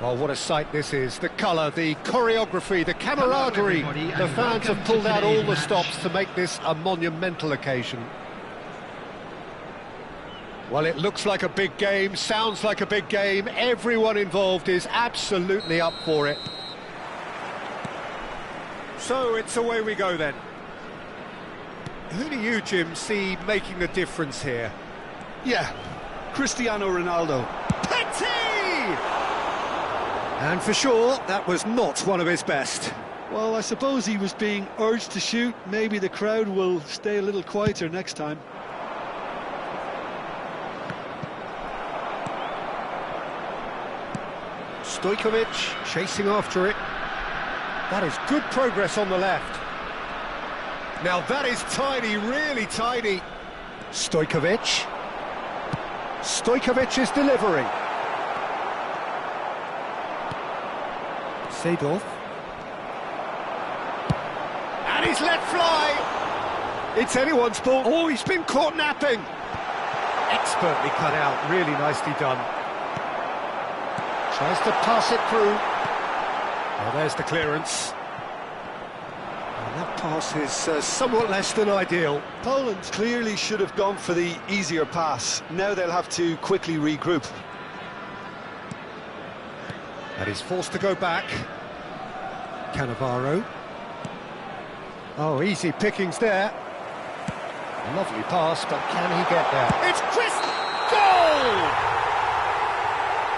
Well, what a sight this is. The colour, the choreography, the camaraderie. The fans have pulled out all the stops to make this a monumental occasion. Well, it looks like a big game, sounds like a big game. Everyone involved is absolutely up for it. So it's away we go then. Who do you, Jim, see making the difference here? Yeah, Cristiano Ronaldo. Petty! And for sure, that was not one of his best. Well, I suppose he was being urged to shoot. Maybe the crowd will stay a little quieter next time. Stojkovic chasing after it. That is good progress on the left. Now that is tiny, really tiny. Stojkovic. Stojkovic is delivering. Seedorf. And he's let fly. It's anyone's ball. Oh, he's been caught napping. Expertly cut out, really nicely done. Tries to pass it through. Oh, there's the clearance. And that pass is somewhat less than ideal. Poland clearly should have gone for the easier pass. Now they'll have to quickly regroup. And he's forced to go back. Cannavaro. Oh, easy pickings there. Lovely pass, but can he get there? It's Chris! Goal!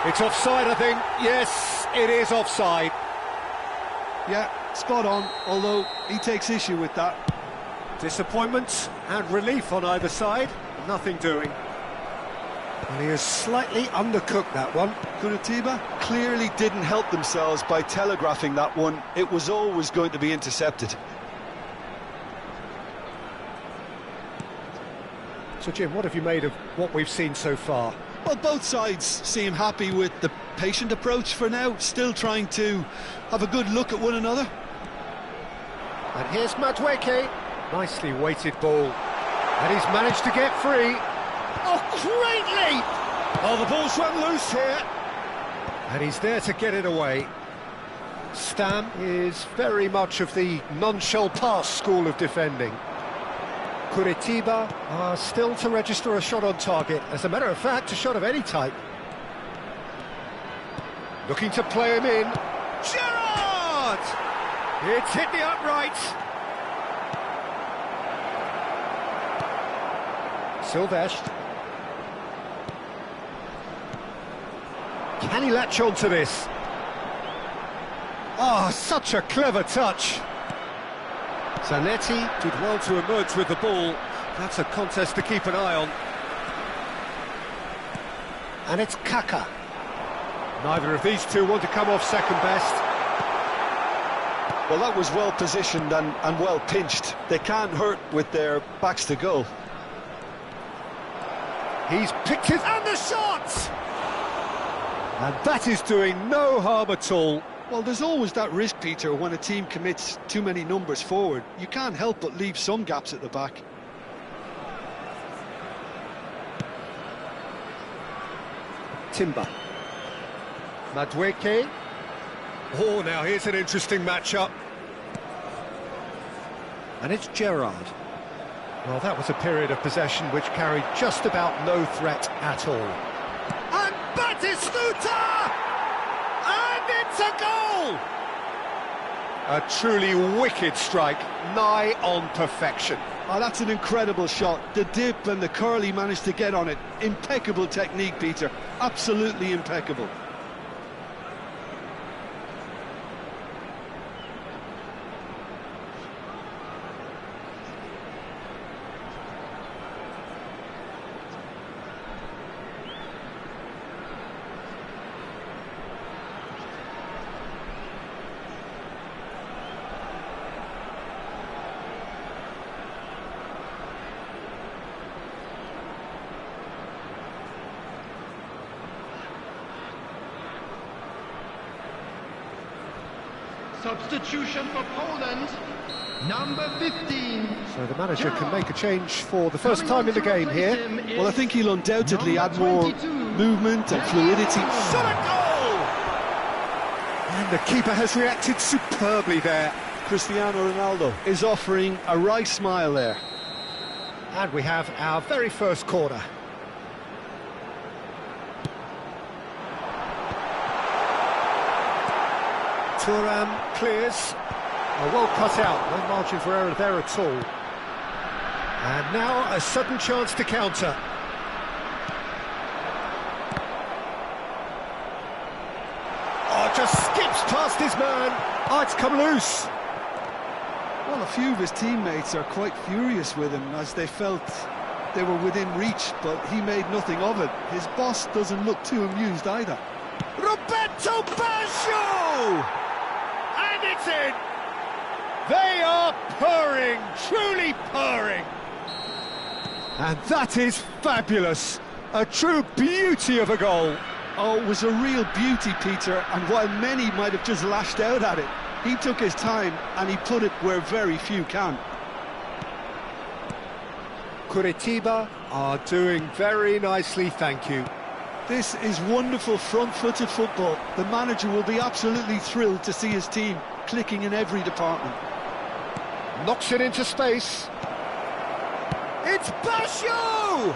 It's offside, I think. Yes, it is offside. Yeah, spot on, although he takes issue with that. Disappointment and relief on either side. Nothing doing. And he has slightly undercooked that one. Curitiba clearly didn't help themselves by telegraphing that one. It was always going to be intercepted. So, Jim, what have you made of what we've seen so far? Well, both sides seem happy with the patient approach for now, still trying to have a good look at one another. And here's Madueke. Nicely weighted ball. And he's managed to get free. Oh, great leap! Oh, the ball's run loose here. And he's there to get it away. Stam is very much of the non-shall-pass school of defending. Curitiba are still to register a shot on target. As a matter of fact, a shot of any type. Looking to play him in. Gerrard! It's hit the upright. Silvestre. Can he latch on to this? Oh, such a clever touch. Zanetti did well to emerge with the ball. That's a contest to keep an eye on. And it's Kaka. Neither of these two want to come off second best. Well, that was well positioned and well pinched. They can't hurt with their backs to goal. He's picked it, and the shot! And that is doing no harm at all. Well, there's always that risk, Peter, when a team commits too many numbers forward. You can't help but leave some gaps at the back. Timber. Madueke. Oh, now here's an interesting matchup. And it's Gerrard. Well, that was a period of possession which carried just about no threat at all. And Batistuta! And it's a goal! A truly wicked strike, nigh on perfection. Oh, that's an incredible shot. The dip and the curl he managed to get on it. Impeccable technique, Peter. Absolutely impeccable. Substitution for Poland, number 15. So the manager can make a change for the first time in the game here. Well, I think he'll undoubtedly add more movement and fluidity. Shot a goal! And the keeper has reacted superbly there. Cristiano Ronaldo is offering a wry smile there. And we have our very first corner. Thuram clears. Well cut out, no margin for error there at all. And now a sudden chance to counter. Oh, just skips past his man. Oh, it's come loose. Well, a few of his teammates are quite furious with him as they felt they were within reach, but he made nothing of it. His boss doesn't look too amused either. Roberto Baggio! And it's in! They are purring, truly purring. And that is fabulous. A true beauty of a goal. Oh, it was a real beauty, Peter, and while many might have just lashed out at it, he took his time and he put it where very few can. Curitiba are doing very nicely, thank you. This is wonderful front-footed football. The manager will be absolutely thrilled to see his team clicking in every department. Knocks it into space. It's Baggio!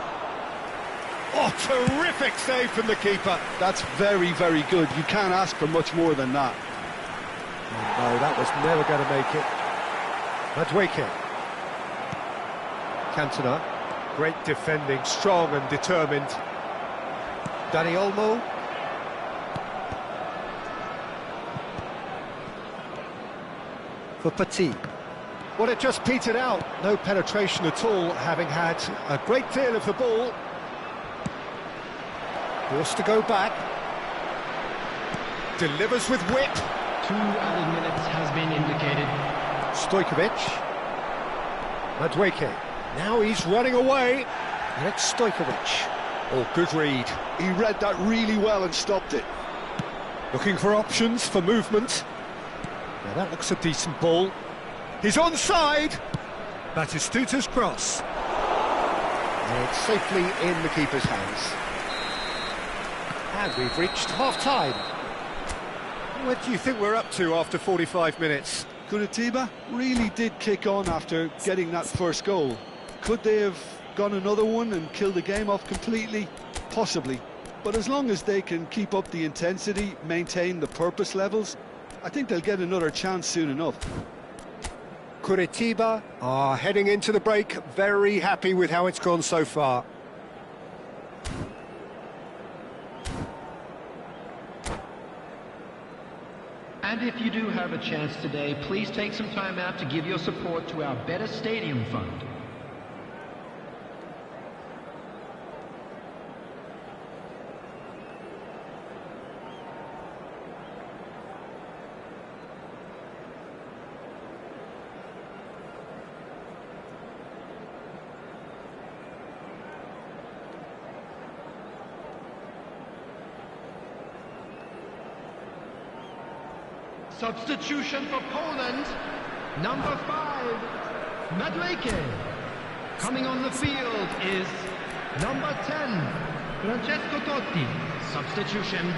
Oh, terrific save from the keeper. That's very, very good. You can't ask for much more than that. No, that was never going to make it. Madueke. Cantona. Great defending, strong and determined. Dani Olmo. For Petit. Well, it just petered out. No penetration at all, having had a great deal of the ball. Forced to go back. Delivers with whip. 2 added minutes has been indicated. Stojkovic. Madueke. Now he's running away. And it's Stojkovic. Oh, good read. He read that really well and stopped it. Looking for options for movement. Now that looks a decent ball. He's onside. Batistuta's cross. And it's safely in the keeper's hands. And we've reached half-time. What do you think we're up to after 45 minutes? Curitiba really did kick on after getting that first goal. Could they have gone another one and killed the game off completely? Possibly. But as long as they can keep up the intensity, maintain the purpose levels, I think they'll get another chance soon enough. Curitiba are heading into the break, very happy with how it's gone so far. And if you do have a chance today, please take some time out to give your support to our Better Stadium Fund. Substitution for Poland, number 5, Madueke. Coming on the field is number 10, Francesco Totti. Substitution.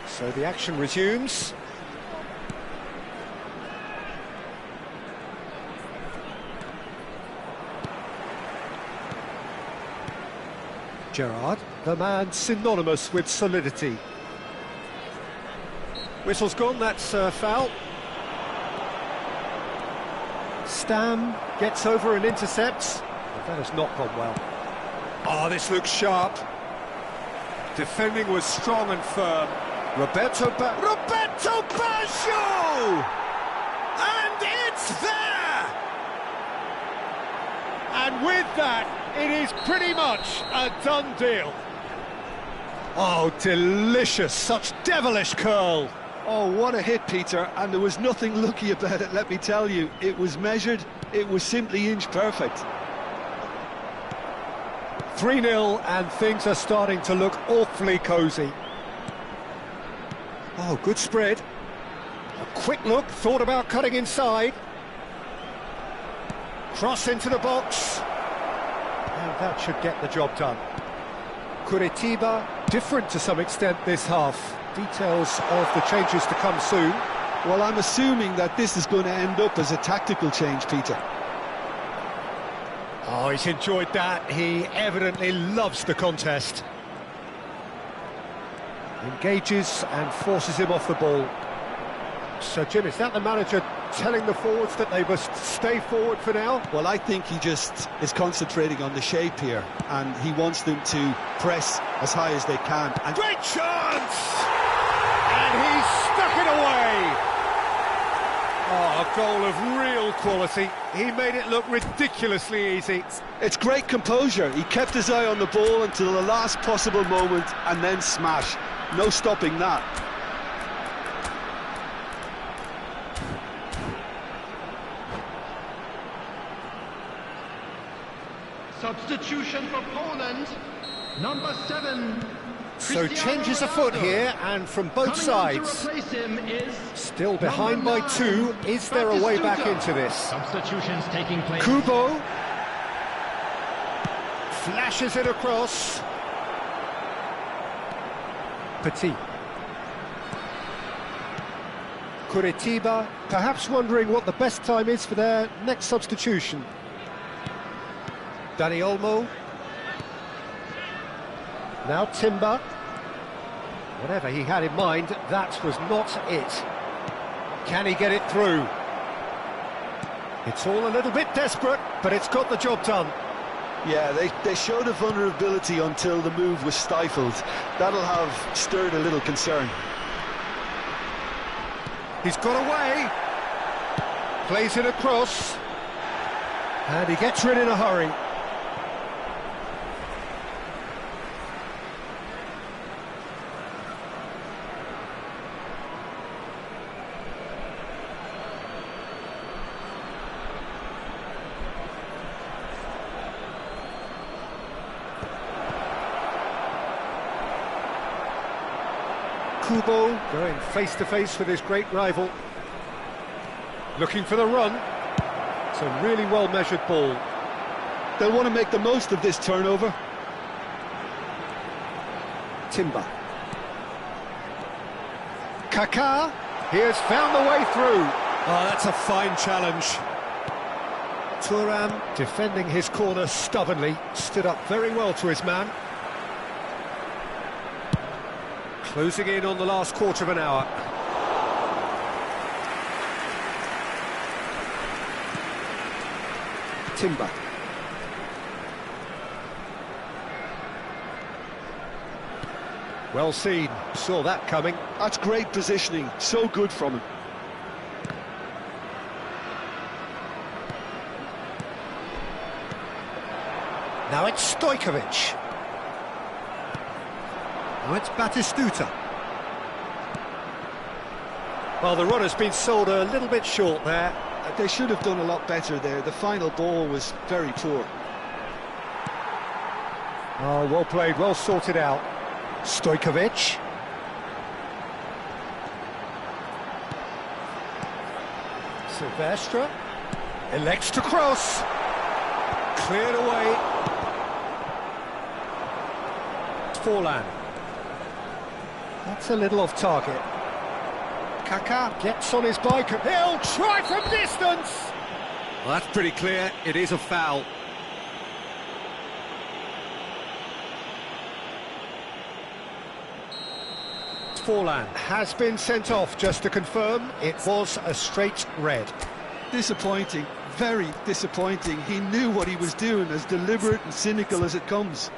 So the action resumes. Gerrard, the man synonymous with solidity. Whistle's gone, that's a foul. Stam gets over and intercepts. But that has not gone well. Oh, this looks sharp. Defending was strong and firm. Roberto Baggio! And it's there! And with that, it is pretty much a done deal. Oh, delicious, such devilish curl. Oh, what a hit, Peter, and there was nothing lucky about it, let me tell you. It was measured, it was simply inch perfect. 3-0, and things are starting to look awfully cosy. Oh, good spread. A quick look, thought about cutting inside. Cross into the box. And that should get the job done. Curitiba, different to some extent this half. Details of the changes to come soon. Well, I'm assuming that this is going to end up as a tactical change, Peter. Oh, he's enjoyed that. He evidently loves the contest. Engages and forces him off the ball. So, Jim, is that the manager telling the forwards that they must stay forward for now? Well, I think he just is concentrating on the shape here, and he wants them to press as high as they can. And great chance! And he's stuck it away! Oh, a goal of real quality. He made it look ridiculously easy. It's great composure. He kept his eye on the ball until the last possible moment, and then smash. No stopping that. Substitution for Poland, number 7. So changes afoot here, and from both sides. Still behind by 2. Is there a way back into this? Substitutions taking place. Kubo flashes it across. Petit. Curitiba, perhaps wondering what the best time is for their next substitution. Dani Olmo. Now Timber. Whatever he had in mind, that was not it. Can he get it through? It's all a little bit desperate, but it's got the job done. Yeah, they showed a vulnerability until the move was stifled. That'll have stirred a little concern. He's got away. Plays it across. And he gets rid in a hurry. Kubo going face-to-face with his great rival. Looking for the run. It's a really well-measured ball. They'll want to make the most of this turnover. Timber. Kaká. He has found the way through. Oh, that's a fine challenge. Thuram defending his corner stubbornly. Stood up very well to his man. Closing in on the last quarter of an hour. Timber. Well seen, saw that coming. That's great positioning, so good from him. Now it's Stojkovic. Now it's Batistuta. Well, the run has been sold a little bit short there. They should have done a lot better there. The final ball was very poor. Oh, well played, well sorted out. Stojkovic. Silvestre elects to cross. Cleared away. Forlan. That's a little off target. Kaká gets on his bike and he'll try from distance. Well, that's pretty clear. It is a foul. Forlan has been sent off, just to confirm. It was a straight red. Disappointing, very disappointing. He knew what he was doing, as deliberate and cynical as it comes.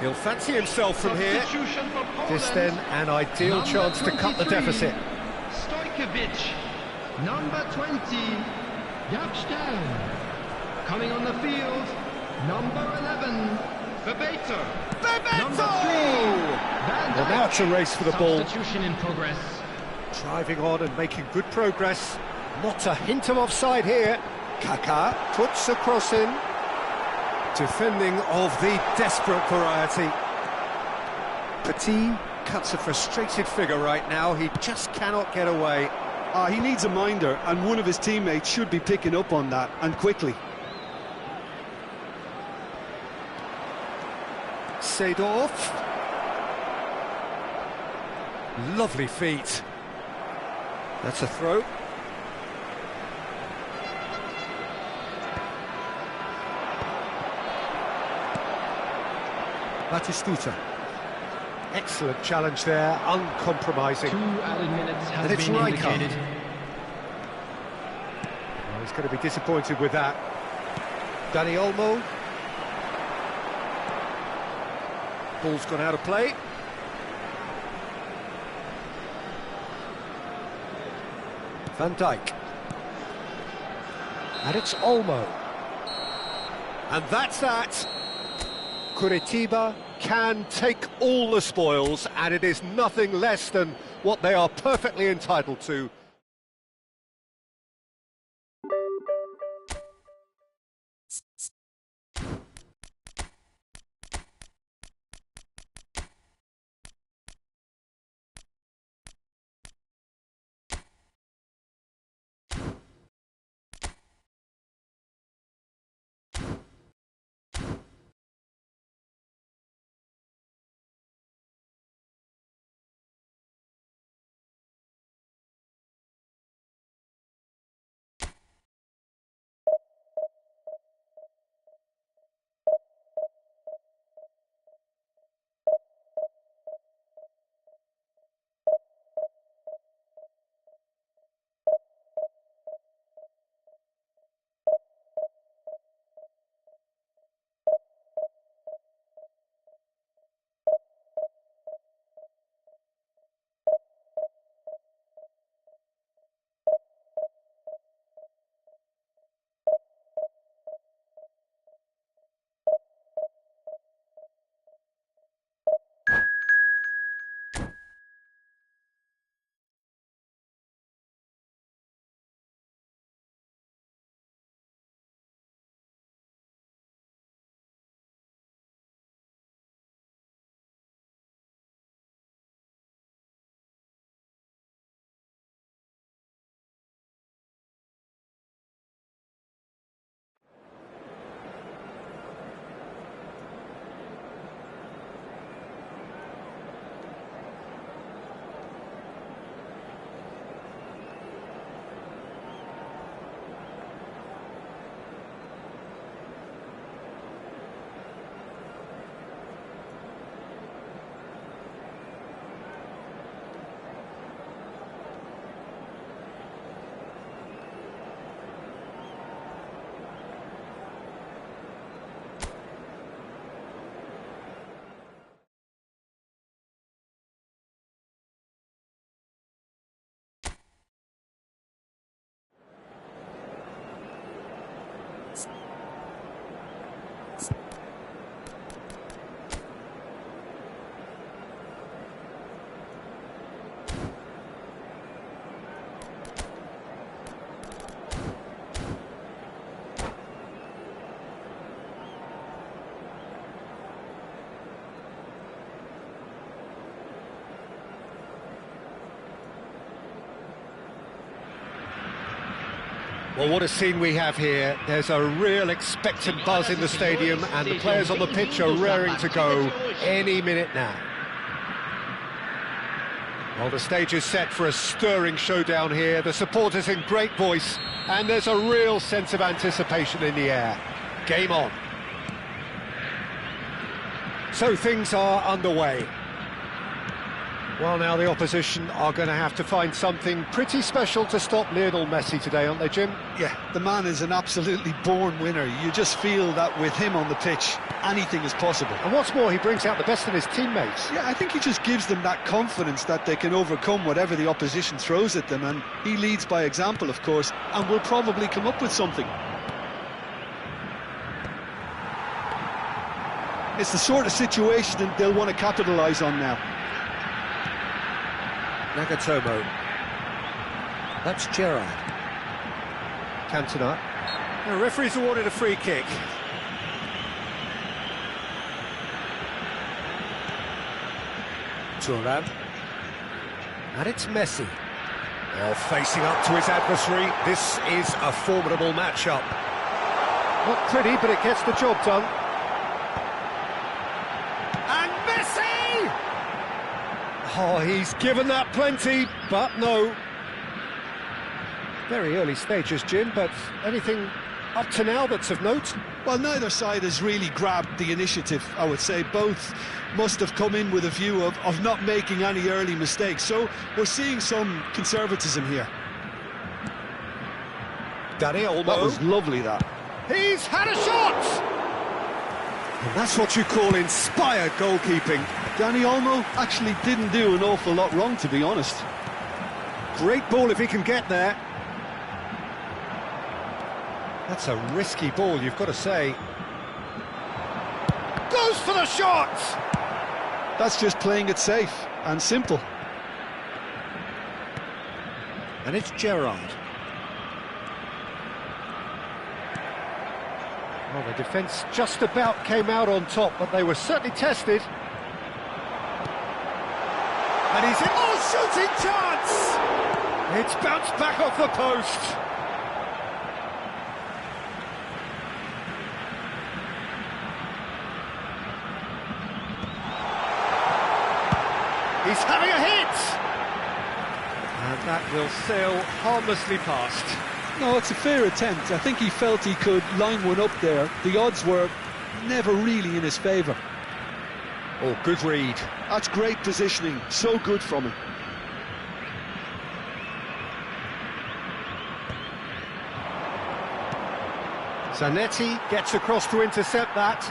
He'll fancy himself from here. Substitution for Poland. This then an ideal Number chance to cut the 23, deficit. Stojkovic. Number 20, Yapstein. Coming on the field, number 11, Bebeto. Number 3, Van Dijk. Well, now it's a race for the ball. Substitution in progress. Driving on and making good progress. Not a hint of offside here. Kaká puts a cross in. Defending of the desperate variety. Petit cuts a frustrated figure right now. He just cannot get away. He needs a minder, and one of his teammates should be picking up on that, and quickly. Seedorf. Lovely feet. That's a throw. Batistuta. Excellent challenge there, uncompromising. 2 added minutes has And it's been Rijkaard. indicated. Well, he's going to be disappointed with that. Dani Olmo. Ball's gone out of play. Van Dijk. And it's Olmo. And that's that. Curitiba can take all the spoils, and it is nothing less than what they are perfectly entitled to. Well, what a scene we have here. There's a real expectant buzz in the stadium, and the players on the pitch are raring to go any minute now. Well, the stage is set for a stirring showdown here. The supporters in great voice, and there's a real sense of anticipation in the air. Game on. So things are underway. Well, now the opposition are going to have to find something pretty special to stop Lionel Messi today, aren't they, Jim? Yeah, the man is an absolutely born winner. You just feel that with him on the pitch, anything is possible. And what's more, he brings out the best in his teammates. Yeah, I think he just gives them that confidence that they can overcome whatever the opposition throws at them, and he leads by example, of course, and will probably come up with something. It's the sort of situation that they'll want to capitalise on now. Nagatomo. That's Gerrard. Cantona. The referee's awarded a free kick. Thuram. And it's Messi. Well, facing up to his adversary, this is a formidable matchup. Not pretty, but it gets the job done. And Messi! Oh, he's given that plenty, but no. Very early stages, Jim, but anything up to now that's of note? Well, neither side has really grabbed the initiative, I would say. Both must have come in with a view of not making any early mistakes, so we're seeing some conservatism here. Dani Olmo. That was lovely, that. He's had a shot! And that's what you call inspired goalkeeping. Dani Olmo actually didn't do an awful lot wrong, to be honest. Great ball if he can get there. That's a risky ball, you've got to say. Goes for the shot! That's just playing it safe and simple. And it's Gerrard. Well, the defence just about came out on top, but they were certainly tested. And he's in... Oh, shooting chance! It's bounced back off the post. He's having a hit! And that will sail harmlessly past. No, it's a fair attempt. I think he felt he could line one up there. The odds were never really in his favour. Oh, good read. That's great positioning. So good from him. Zanetti gets across to intercept that.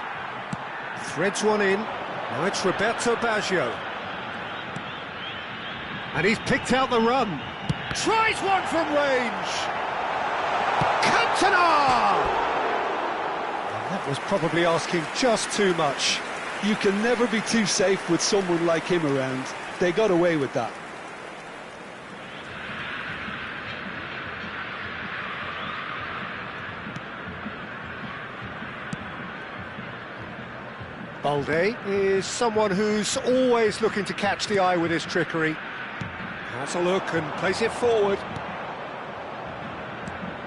Threads one in. Now it's Roberto Baggio. And he's picked out the run. Tries one from range. Cantona! And that was probably asking just too much. You can never be too safe with someone like him around. They got away with that. Balde is someone who's always looking to catch the eye with his trickery. Has a look and plays it forward.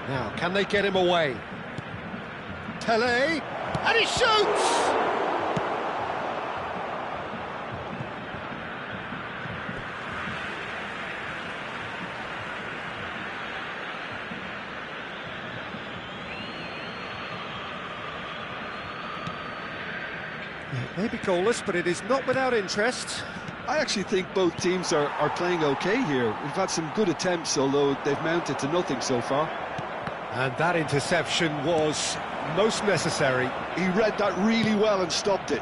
Now, can they get him away? Pelé, and he shoots! It may be goalless, but it is not without interest. I actually think both teams are playing okay here. We've had some good attempts, although they've mounted to nothing so far. And that interception was most necessary. He read that really well and stopped it.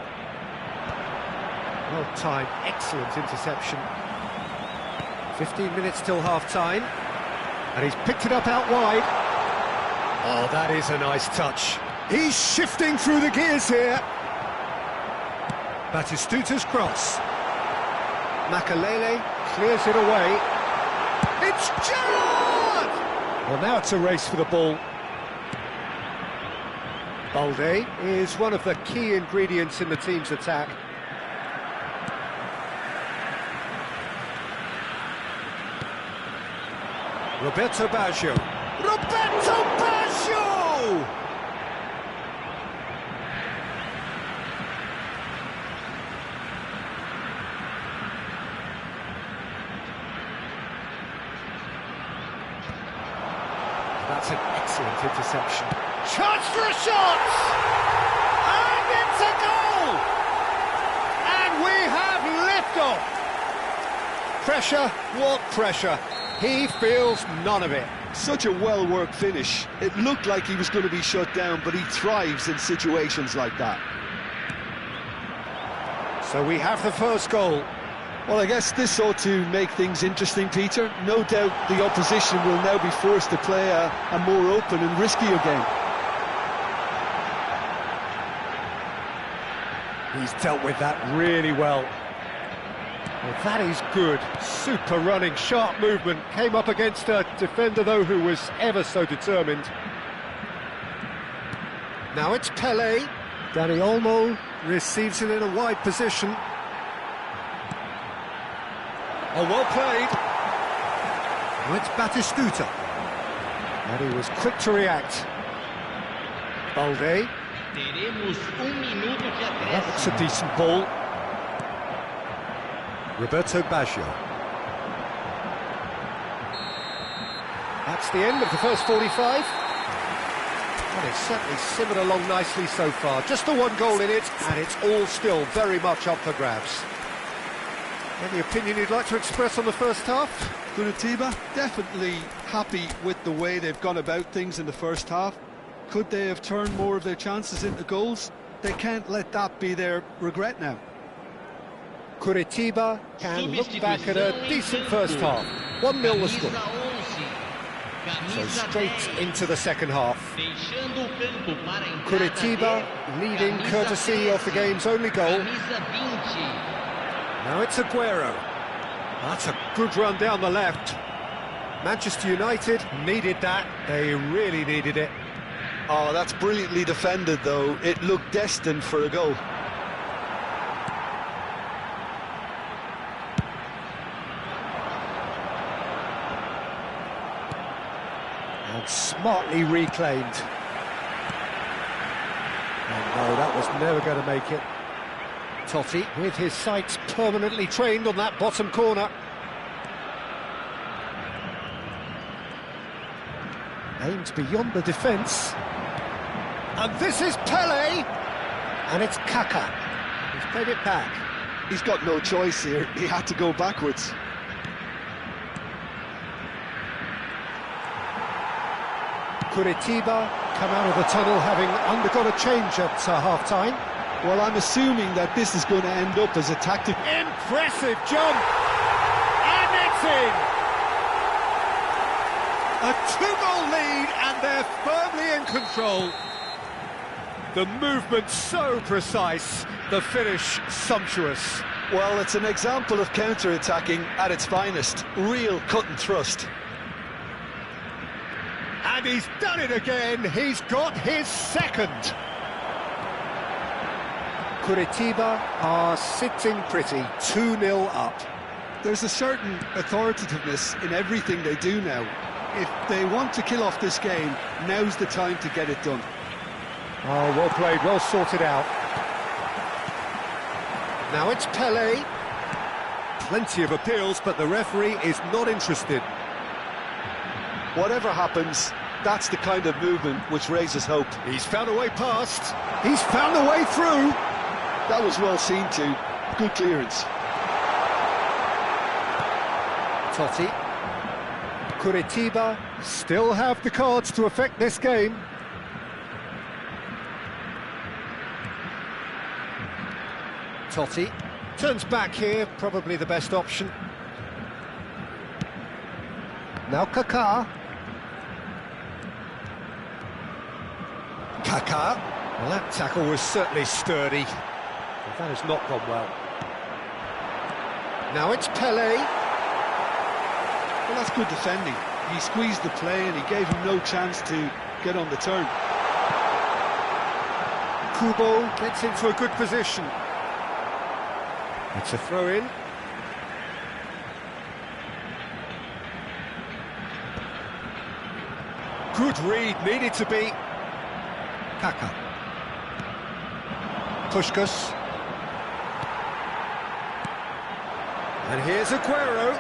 Well timed, excellent interception. 15 minutes till half-time. And he's picked it up out wide. Oh, that is a nice touch. He's shifting through the gears here. Batistuta's cross. Makalele clears it away. It's Gerrard! Well, now it's a race for the ball. Balde is one of the key ingredients in the team's attack. Roberto Baggio. Roberto Baggio! That's an excellent interception. Chance for a shot! And it's a goal! And we have liftoff! Pressure? What pressure? He feels none of it. Such a well-worked finish. It looked like he was going to be shut down, but he thrives in situations like that. So we have the first goal. Well, I guess this ought to make things interesting, Peter. No doubt the opposition will now be forced to play a more open and riskier game. He's dealt with that really well. Well, that is good. Super running, sharp movement. Came up against a defender, though, who was ever so determined. Now it's Pele. Dani Olmo receives it in a wide position. Oh, well played. Now it's Batistuta. And he was quick to react. Balde. That's a decent ball. Roberto Baggio. That's the end of the first 45. And it's certainly simmered along nicely so far. Just the one goal in it, and it's all still very much up for grabs. Any opinion you'd like to express on the first half? Curitiba, definitely happy with the way they've gone about things in the first half. Could they have turned more of their chances into goals? They can't let that be their regret now. Curitiba can look back at a decent first half. 1-0 the score. So straight into the second half. Curitiba leading courtesy of the game's only goal. Now it's Aguero. That's a good run down the left. Manchester United needed that. They really needed it. Oh, that's brilliantly defended, though. It looked destined for a goal. And smartly reclaimed. And no, that was never going to make it. Totti with his sights permanently trained on that bottom corner. Aimed beyond the defence. And this is Pele. And it's Kaka. He's played it back. He's got no choice here. He had to go backwards. Curitiba come out of the tunnel having undergone a change at half-time. Well, I'm assuming that this is going to end up as a tactic. Impressive jump! And it's in! A two-goal lead, and they're firmly in control. The movement so precise, the finish sumptuous. Well, it's an example of counter-attacking at its finest. Real cut and thrust. And he's done it again. He's got his second. Curitiba are sitting pretty, 2-0 up. There's a certain authoritativeness in everything they do now. If they want to kill off this game, now's the time to get it done. Oh, well played, well sorted out. Now it's Pele. Plenty of appeals, but the referee is not interested. Whatever happens, that's the kind of movement which raises hope. He's found a way past. He's found a way through. That was well seen too. Good clearance. Totti. Curitiba still have the cards to affect this game. Totti turns back here, probably the best option. Now Kaká. Kaká. Well, that tackle was certainly sturdy, but that has not gone well. Now it's Pele. Well, that's good defending. He squeezed the play and he gave him no chance to get on the turn. Kubo gets into a good position. It's a throw-in. Good read, needed to be. Kaka. Puskás. And here's Aguero.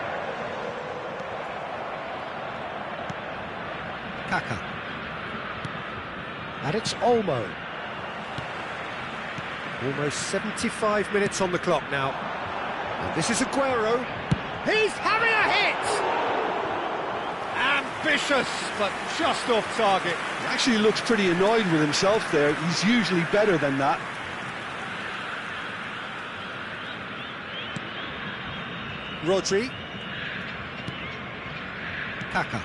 Kaka. And it's Olmo. Almost 75 minutes on the clock now. And this is Aguero. He's having a hit! Ambitious, but just off target. He actually looks pretty annoyed with himself there. He's usually better than that. Rodri. Kaka.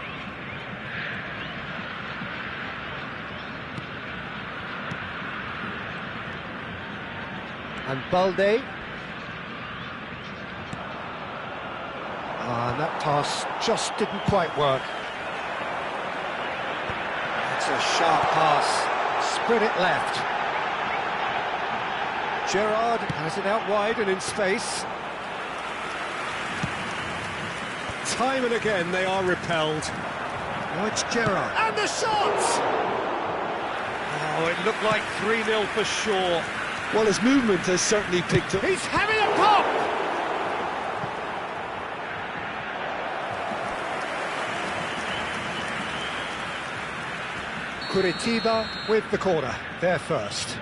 And Balde. And that pass just didn't quite work. It's a sharp pass. Spread it left. Gerrard has it out wide and in space. Time and again they are repelled. Now it's Gerrard. And the shot! Oh, it looked like 3-0 for sure. Well, his movement has certainly picked up. He's having a pop! Curitiba with the corner, there first.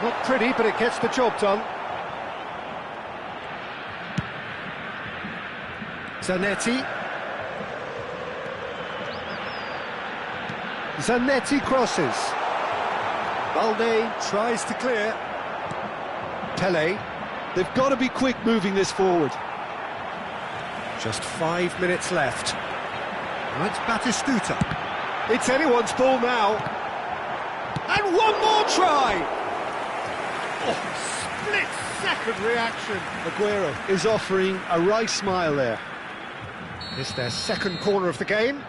Not pretty, but it gets the job done. Zanetti. Zanetti crosses. Balde tries to clear. Pele. They've got to be quick moving this forward. Just 5 minutes left. That's Batistuta. It's anyone's ball now. And one more try! Oh, split-second reaction. Aguero is offering a wry smile there. It's their second corner of the game.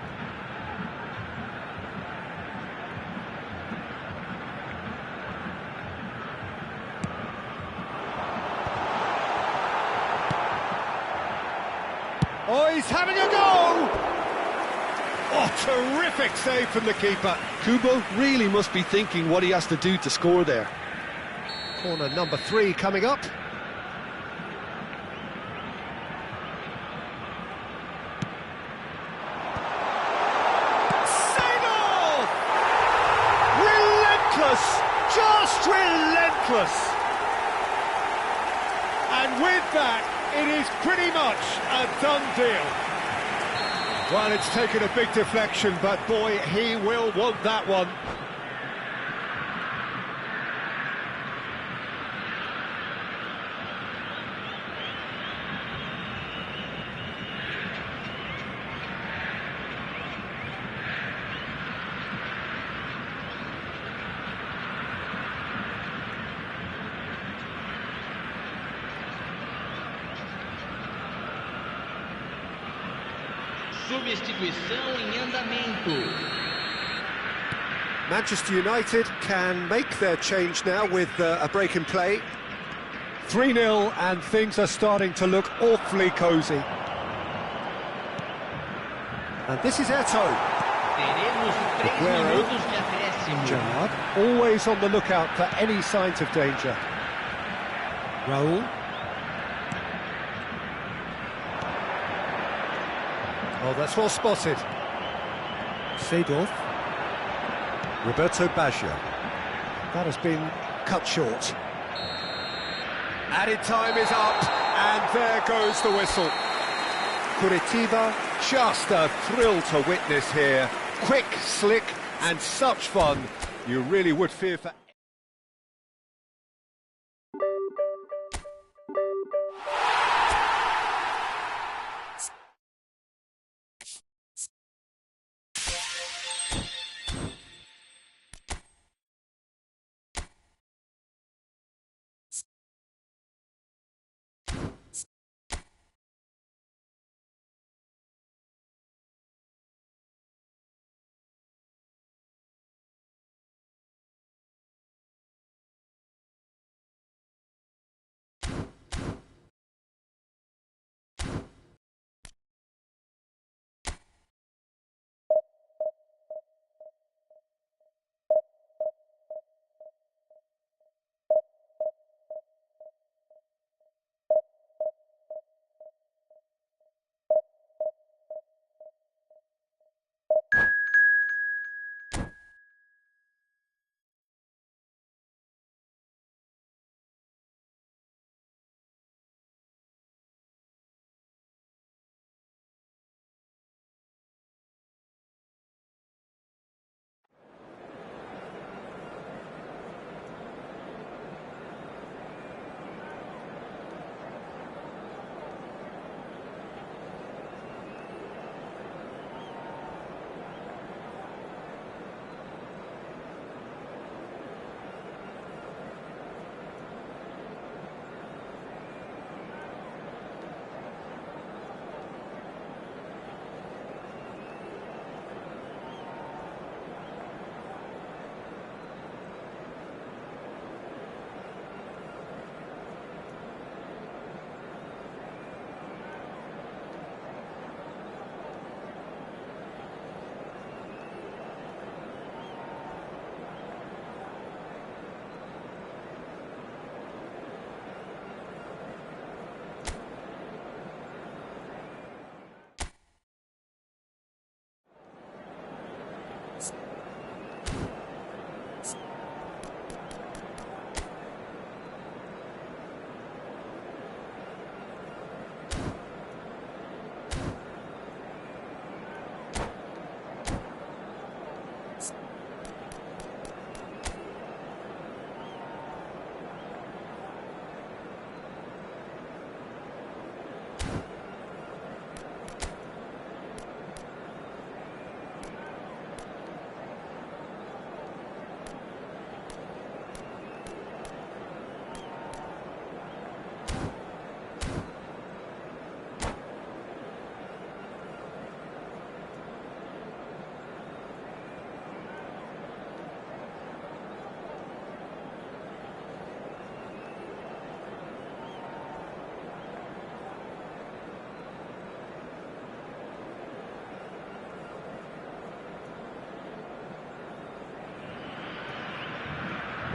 Oh, he's having a go! Oh, terrific save from the keeper. Kubo really must be thinking what he has to do to score there. Corner number 3 coming up. Save-off! Relentless! Just relentless! And with that, it is pretty much a done deal. Well, it's taken a big deflection, but boy, he will want that one. Substituição em andamento. Manchester United can make their change now with a break in play. 3-0 and things are starting to look awfully cosy. And this is Eto'o. Teremos 3 Aguero. minutos de acréscimo. Gerrard, always on the lookout for any signs of danger. Raul. Oh, that's well spotted. Seedorf. Roberto Baggio. That has been cut short. Added time is up, and there goes the whistle. Curitiba, just a thrill to witness here. Quick, slick, and such fun. You really would fear for...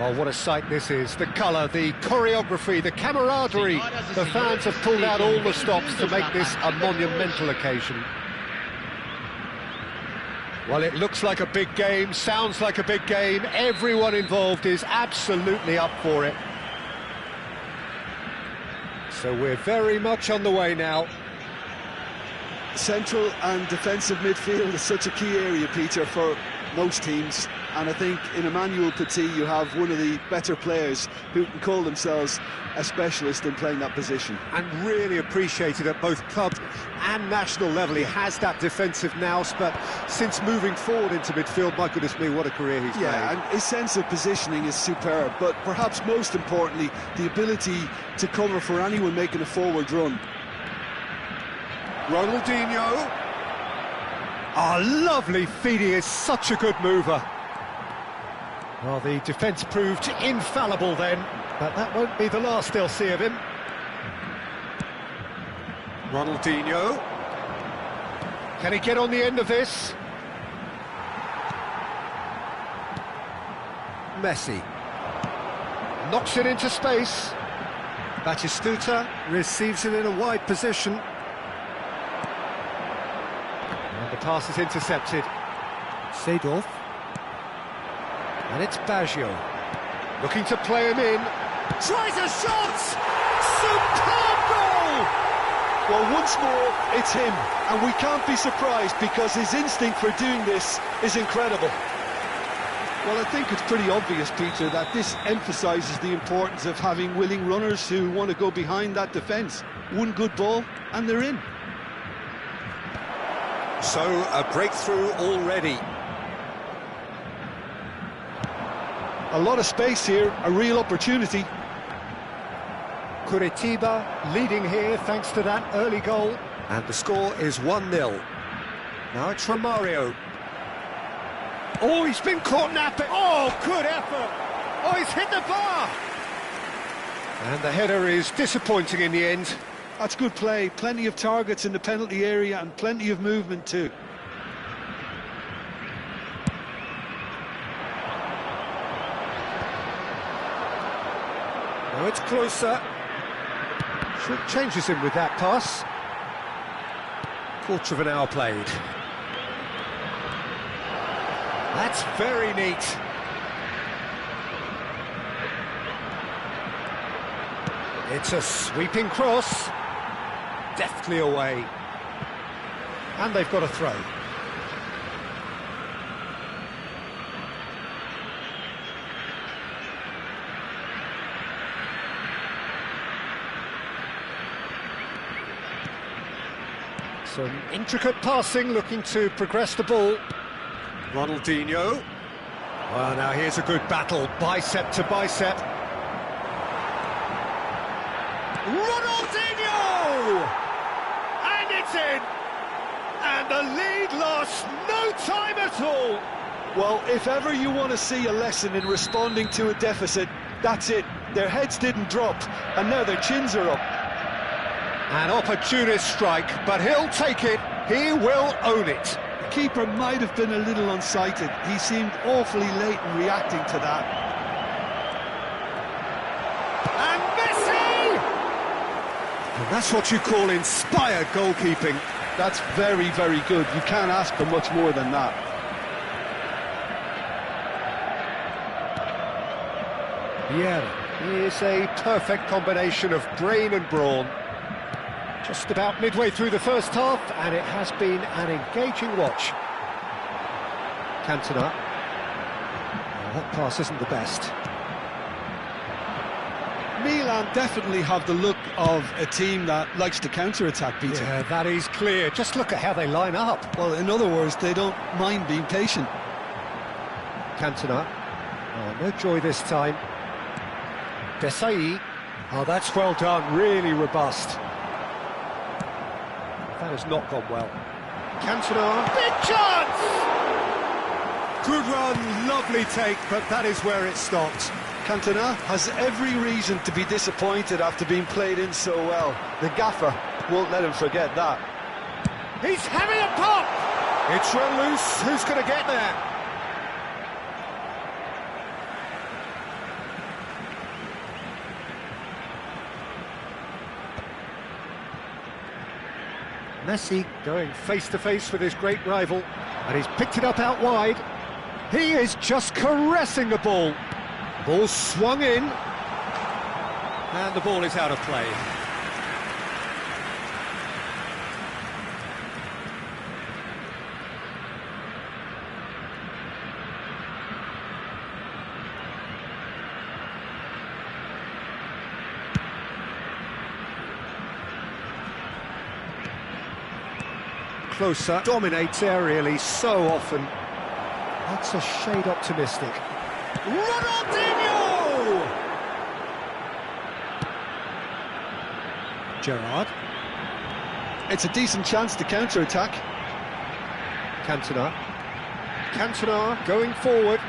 Well, what a sight this is. The colour, the choreography, the camaraderie. The fans have pulled out all the stops to make this a monumental occasion. Well, it looks like a big game, sounds like a big game. Everyone involved is absolutely up for it. So we're very much on the way now. Central and defensive midfield is such a key area, Peter, for most teams. And I think in Emmanuel Petit you have one of the better players who can call themselves a specialist in playing that position. And really appreciated at both club and national level. He has that defensive nous, but since moving forward into midfield, my goodness me, what a career he's made. Yeah, and his sense of positioning is superb, but perhaps most importantly, the ability to cover for anyone making a forward run. Ronaldinho. Oh, lovely feed, he is such a good mover. Well, the defence proved infallible then, but that won't be the last they'll see of him. Ronaldinho. Can he get on the end of this? Messi. Knocks it into space. Batistuta receives it in a wide position. And the pass is intercepted. Seedorf. And it's Baggio, looking to play him in. Tries a shot! Superb goal! Well, once more, it's him, and we can't be surprised because his instinct for doing this is incredible. Well, I think it's pretty obvious, Peter, that this emphasises the importance of having willing runners who want to go behind that defence. One good ball, and they're in. So, a breakthrough already. A lot of space here, a real opportunity. Curitiba leading here thanks to that early goal. And the score is 1-0. Now it's Romario. Oh, he's been caught napping. Oh, good effort. Oh, he's hit the bar. And the header is disappointing in the end. That's good play. Plenty of targets in the penalty area and plenty of movement too. Now it's closer. Changes him with that pass. Quarter of an hour played. That's very neat. It's a sweeping cross. Deftly away. And they've got a throw. Some intricate passing, looking to progress the ball. Ronaldinho. Well, now here's a good battle, bicep to bicep. Ronaldinho! And it's in! And the lead lost no time at all! Well, if ever you want to see a lesson in responding to a deficit, that's it. Their heads didn't drop, and now their chins are up. An opportunist strike, but he'll take it. He will own it. The keeper might have been a little unsighted. He seemed awfully late in reacting to that. And Messi! And that's what you call inspired goalkeeping. That's very, very good. You can't ask for much more than that. Yeah, he is a perfect combination of brain and brawn. Just about midway through the first half, and it has been an engaging watch. Cantona. Oh, that pass isn't the best. Milan definitely have the look of a team that likes to counter-attack, Peter. Yeah, that is clear. Just look at how they line up. Well, in other words, they don't mind being patient. Cantona. Oh, no joy this time. Desai. Oh, that's well done. Really robust. That has not gone well. Cantona, big chance! Good run, lovely take, but that is where it stopped. Cantona has every reason to be disappointed after being played in so well. The gaffer won't let him forget that. He's having a pop! It's run loose, who's going to get there? Messi going face-to-face with his great rival, and he's picked it up out wide. He is just caressing the ball. Ball swung in, and the ball is out of play. Closer, dominates aerially so often. That's a shade optimistic. Ronaldinho! Gerrard. It's a decent chance to counter-attack. Cantona. Cantona going forward.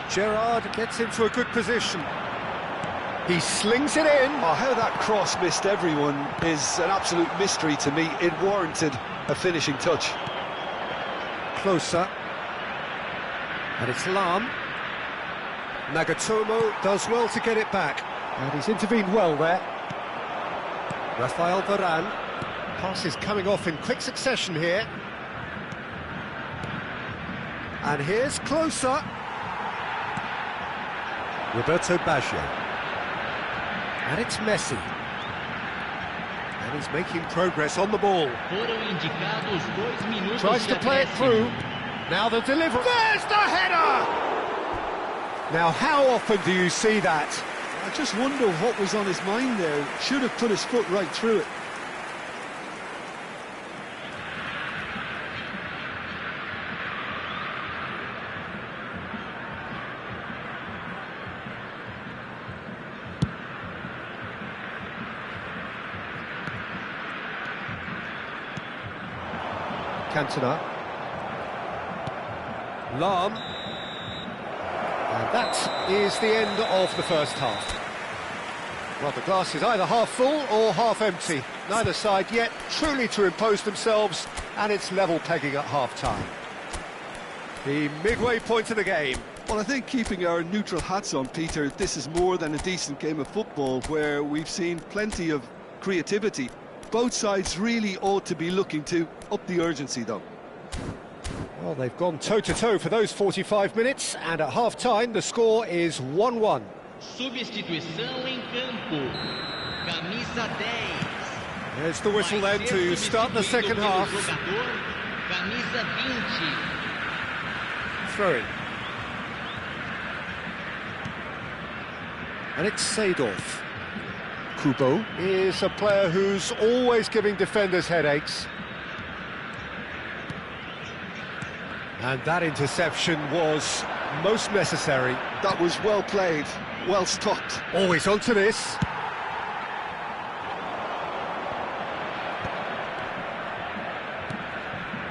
Gerrard gets into a good position. He slings it in. Oh, how that cross missed everyone is an absolute mystery to me. It warranted a finishing touch. Closer. And it's Lam. Nagatomo does well to get it back. And he's intervened well there. Rafael Varane. Passes coming off in quick succession here. And here's Closer. Roberto Baggio. And it's Messi. And he's making progress on the ball. Tries to play it through. Now the delivery. There's the header! Now, how often do you see that? I just wonder what was on his mind there. Should have put his foot right through it. Cantona. Lam. And that is the end of the first half. Well, the glass is either half full or half empty. Neither side yet truly to impose themselves, and it's level pegging at half-time. The midway point of the game. Well, I think keeping our neutral hats on, Peter, this is more than a decent game of football where we've seen plenty of creativity. Both sides really ought to be looking to up the urgency, though. Well, they've gone toe-to-toe for those 45 minutes, and at half-time the score is 1-1. Substituição em campo. Camisa 10. There's the whistle then to start the second half. Camisa 20. Throw in. And it's Seedorf. Kubo is a player who's always giving defenders headaches. And that interception was most necessary. That was well played, well stopped. Always onto this.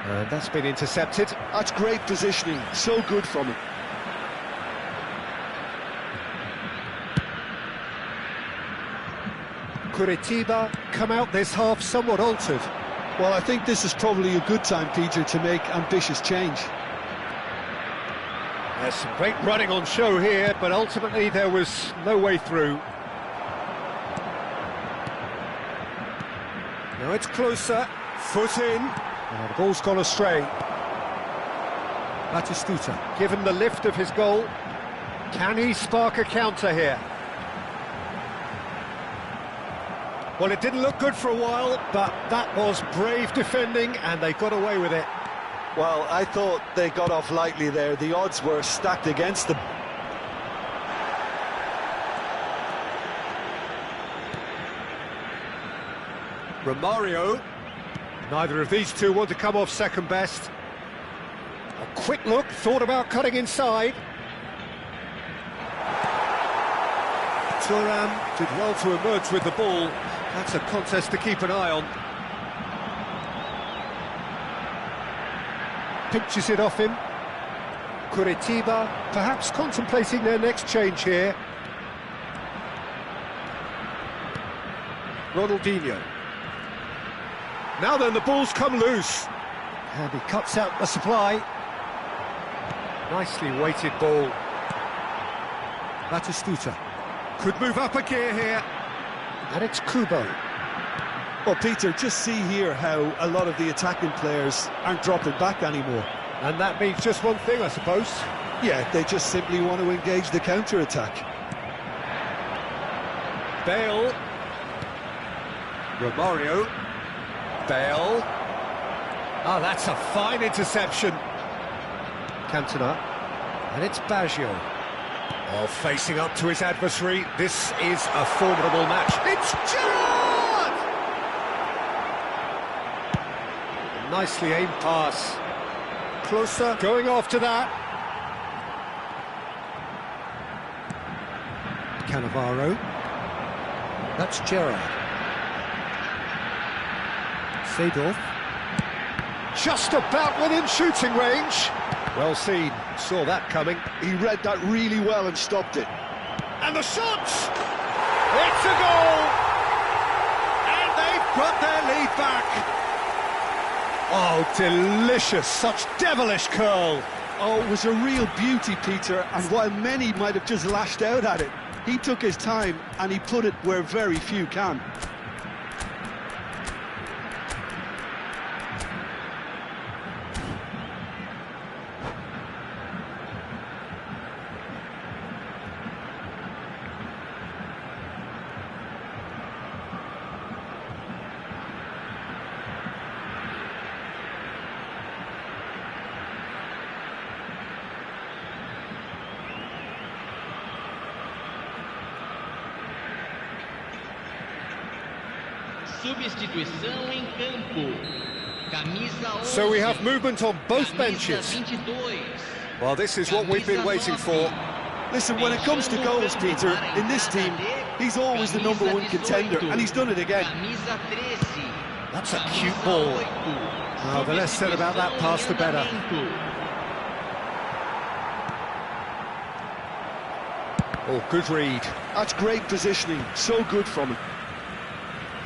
And that's been intercepted. That's great positioning, so good from him. Curitiba come out this half somewhat altered. Well, I think this is probably a good time, Peter, to make ambitious change. There's some great running on show here, but ultimately there was no way through. Now it's Closer, foot in, and the ball's gone astray. Batistuta, given the lift of his goal, can he spark a counter here? Well, it didn't look good for a while, but that was brave defending, and they got away with it. Well, I thought they got off lightly there. The odds were stacked against them. Romario. Neither of these two want to come off second best. A quick look, thought about cutting inside. Thuram did well to emerge with the ball. That's a contest to keep an eye on. Pinches it off him. Curitiba perhaps contemplating their next change here. Ronaldinho. Now then, the ball's come loose. And he cuts out the supply. Nicely weighted ball. Batistuta. Could move up a gear here. And it's Kubo. Well, Peter, just see here how a lot of the attacking players aren't dropping back anymore. And that means just one thing, I suppose. Yeah, they just simply want to engage the counter-attack. Bale. Romario. Bale. Oh, that's a fine interception. Cantona. And it's Baggio. Oh, facing up to his adversary. This is a formidable match. It's Gerrard! Nicely aimed pass. Closer, going after that. Cannavaro. That's Gerrard. Seedorf. Just about within shooting range. Well seen, saw that coming. He read that really well and stopped it. And the shot! It's a goal! And they've got their lead back. Oh, delicious, such devilish curl. Oh, it was a real beauty, Peter, and while many might have just lashed out at it, he took his time and he put it where very few can. Substituição em campo. Camisa 11. So we have movement on both benches. 22. Well, this is what we've been waiting for. Listen, when it comes to goals, Peter, in this team, he's always the #1 contender, and he's done it again. Camisa 13. That's a cute ball. Oh, the less said about that pass, the better. Oh, good read. That's great positioning, so good from him.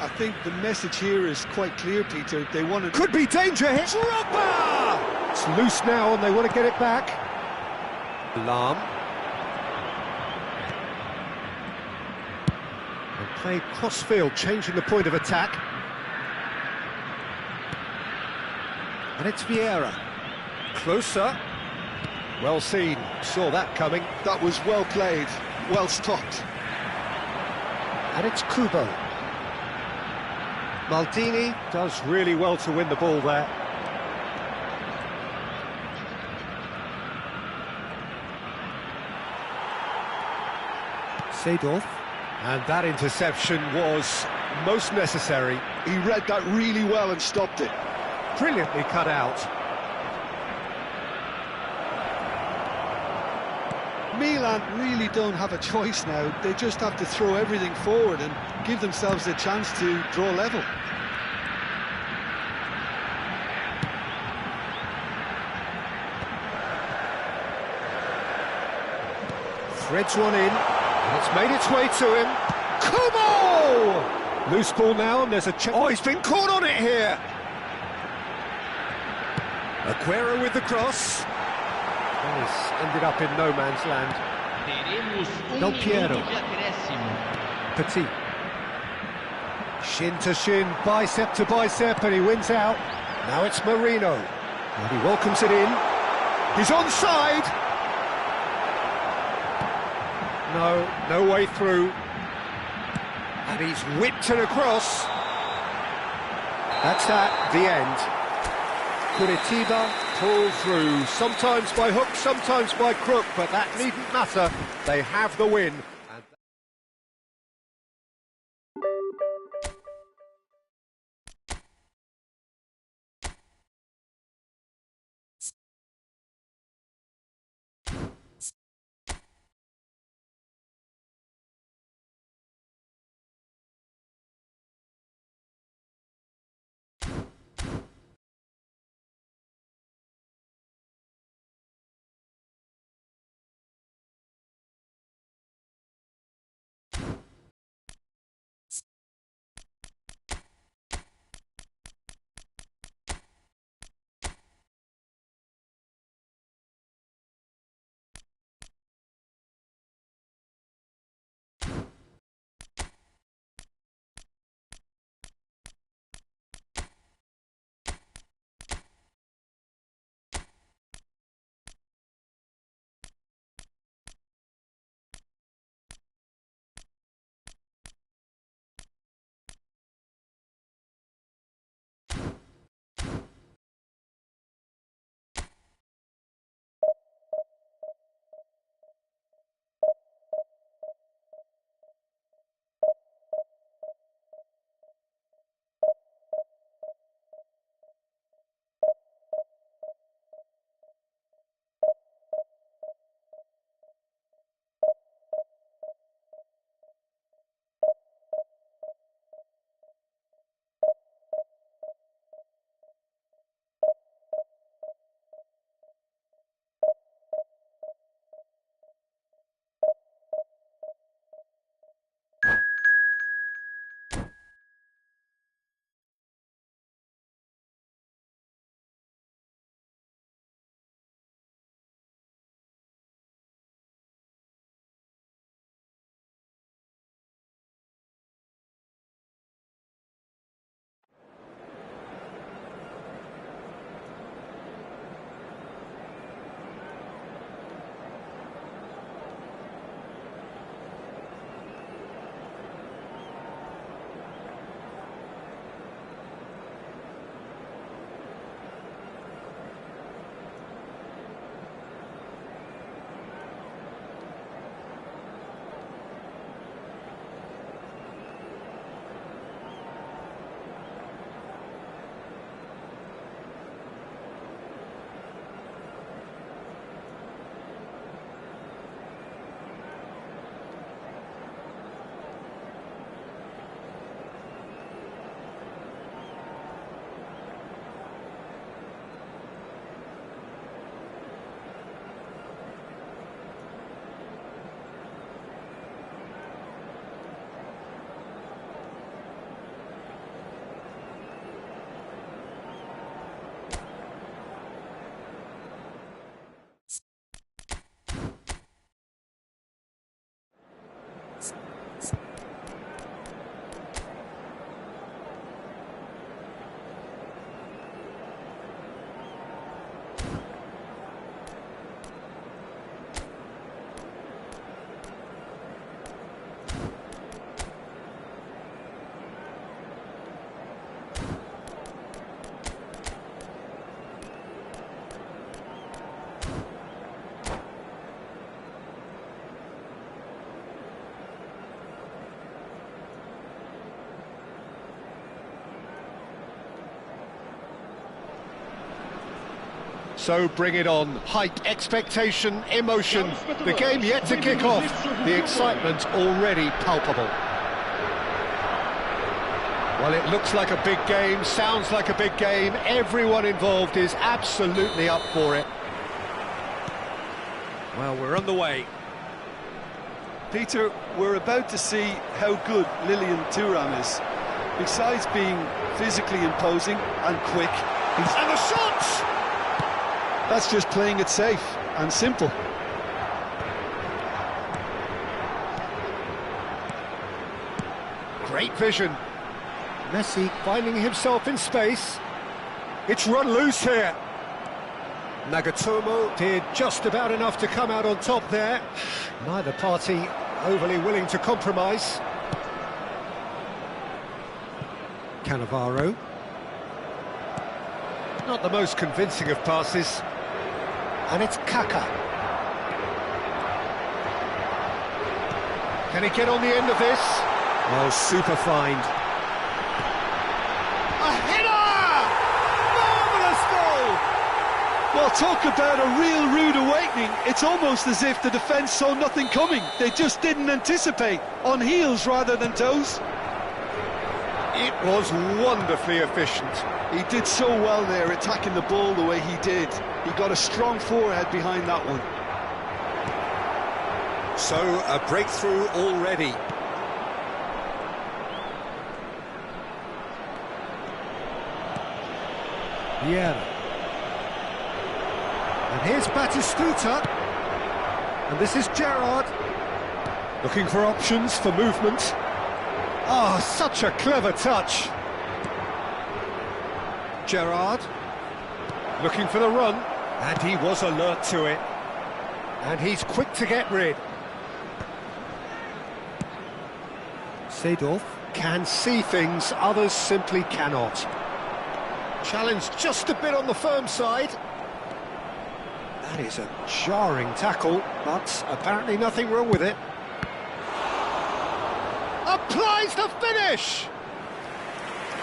I think the message here is quite clear, Peter. They want to... Could be danger here. Drogba! It's loose now and they want to get it back. Lahm. And played cross-field, changing the point of attack. And it's Vieira. Closer. Well seen. Saw that coming. That was well played, well stopped. And it's Kubo. Maldini does really well to win the ball there. Seedorf. And that interception was most necessary. He read that really well and stopped it. Brilliantly cut out. Milan really don't have a choice now. They just have to throw everything forward and give themselves a chance to draw level. Threads one in, and it's made its way to him. Kubo! Loose ball now, and there's a chance. Oh, he's been caught on it here. Aguero with the cross. Oh, he's ended up in no man's land. Del Piero. Petit. Shin to shin, bicep to bicep, and he wins out. Now it's Marino. And he welcomes it in. He's onside. No way through. And he's whipped it across. That's that, the end. Curitiba pull through, sometimes by hook, sometimes by crook, but that needn't matter. They have the win. So bring it on. Height, expectation, emotion. The game yet to kick off. The excitement already palpable. Well, it looks like a big game, sounds like a big game. Everyone involved is absolutely up for it. Well, we're on the way. Peter, we're about to see how good Lilian Thuram is. Besides being physically imposing and quick, And the shots! that's just playing it safe and simple. Great vision. Messi finding himself in space. It's run loose here. Nagatomo did just about enough to come out on top there. Neither party overly willing to compromise. Cannavaro. Not the most convincing of passes. And it's Kaka. Can he get on the end of this? Oh, super find. A header! Marvellous goal! Well, talk about a real rude awakening. It's almost as if the defence saw nothing coming. They just didn't anticipate, on heels rather than toes. It was wonderfully efficient. He did so well there, attacking the ball the way he did. He got a strong forehead behind that one. So, a breakthrough already. Yeah. And here's Batistuta. And this is Gerrard. Looking for options for movement. Oh, such a clever touch. Gerrard. Looking for the run. And he was alert to it. And he's quick to get rid. Seedorf can see things others simply cannot. Challenge just a bit on the firm side. That is a jarring tackle, but apparently nothing wrong with it. Applies the finish!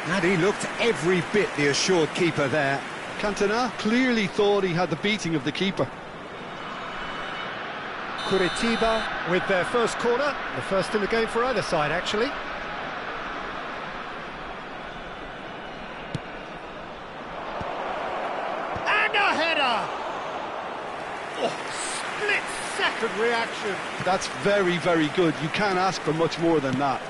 And he looked every bit the assured keeper there. Cantona clearly thought he had the beating of the keeper. Curitiba with their first corner, the first in the game for either side, actually. And a header! Oh, split-second reaction. That's very, very good. You can't ask for much more than that.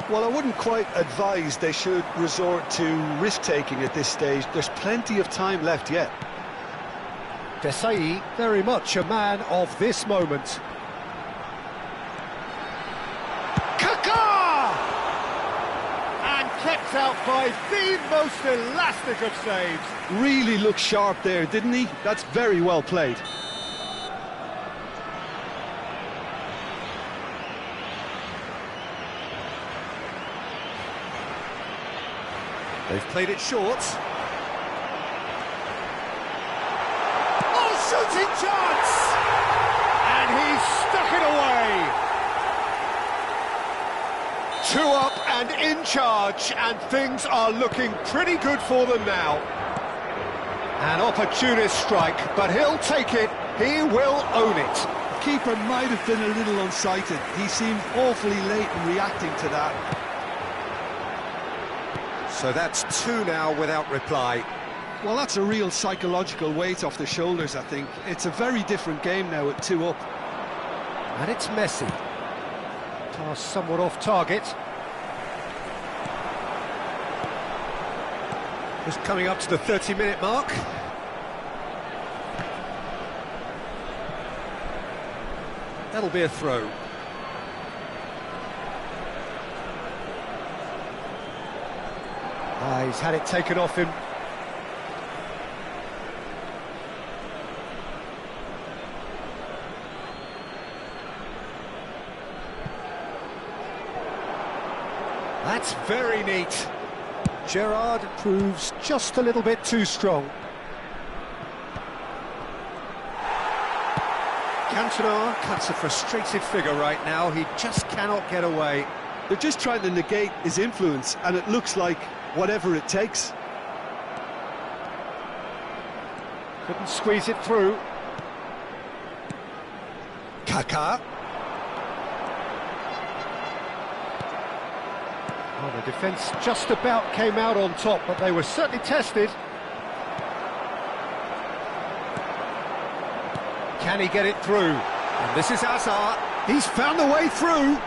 Well, I wouldn't quite advise they should resort to risk-taking at this stage. There's plenty of time left yet. Desai, very much a man of this moment. Kaka! And kept out by the most elastic of saves. Really looked sharp there, didn't he? That's very well played. They've played it short. Oh, shooting chance! And he's stuck it away. 2 up and in charge, and things are looking pretty good for them now. An opportunist strike, but he'll take it. He will own it. The keeper might have been a little unsighted. He seemed awfully late in reacting to that. So that's 2 now without reply. Well, that's a real psychological weight off the shoulders, I think. It's a very different game now at 2 up. And it's Messi. Pass somewhat off target. Just coming up to the 30-minute mark. That'll be a throw. He's had it taken off him. That's very neat. Gerrard proves just a little bit too strong. Cantona cuts a frustrated figure right now. He just cannot get away. They're just trying to negate his influence, and it looks like whatever it takes. Couldn't squeeze it through. Kaká. Well, the defence just about came out on top, but they were certainly tested. Can he get it through? And this is Hazard. He's found the way through.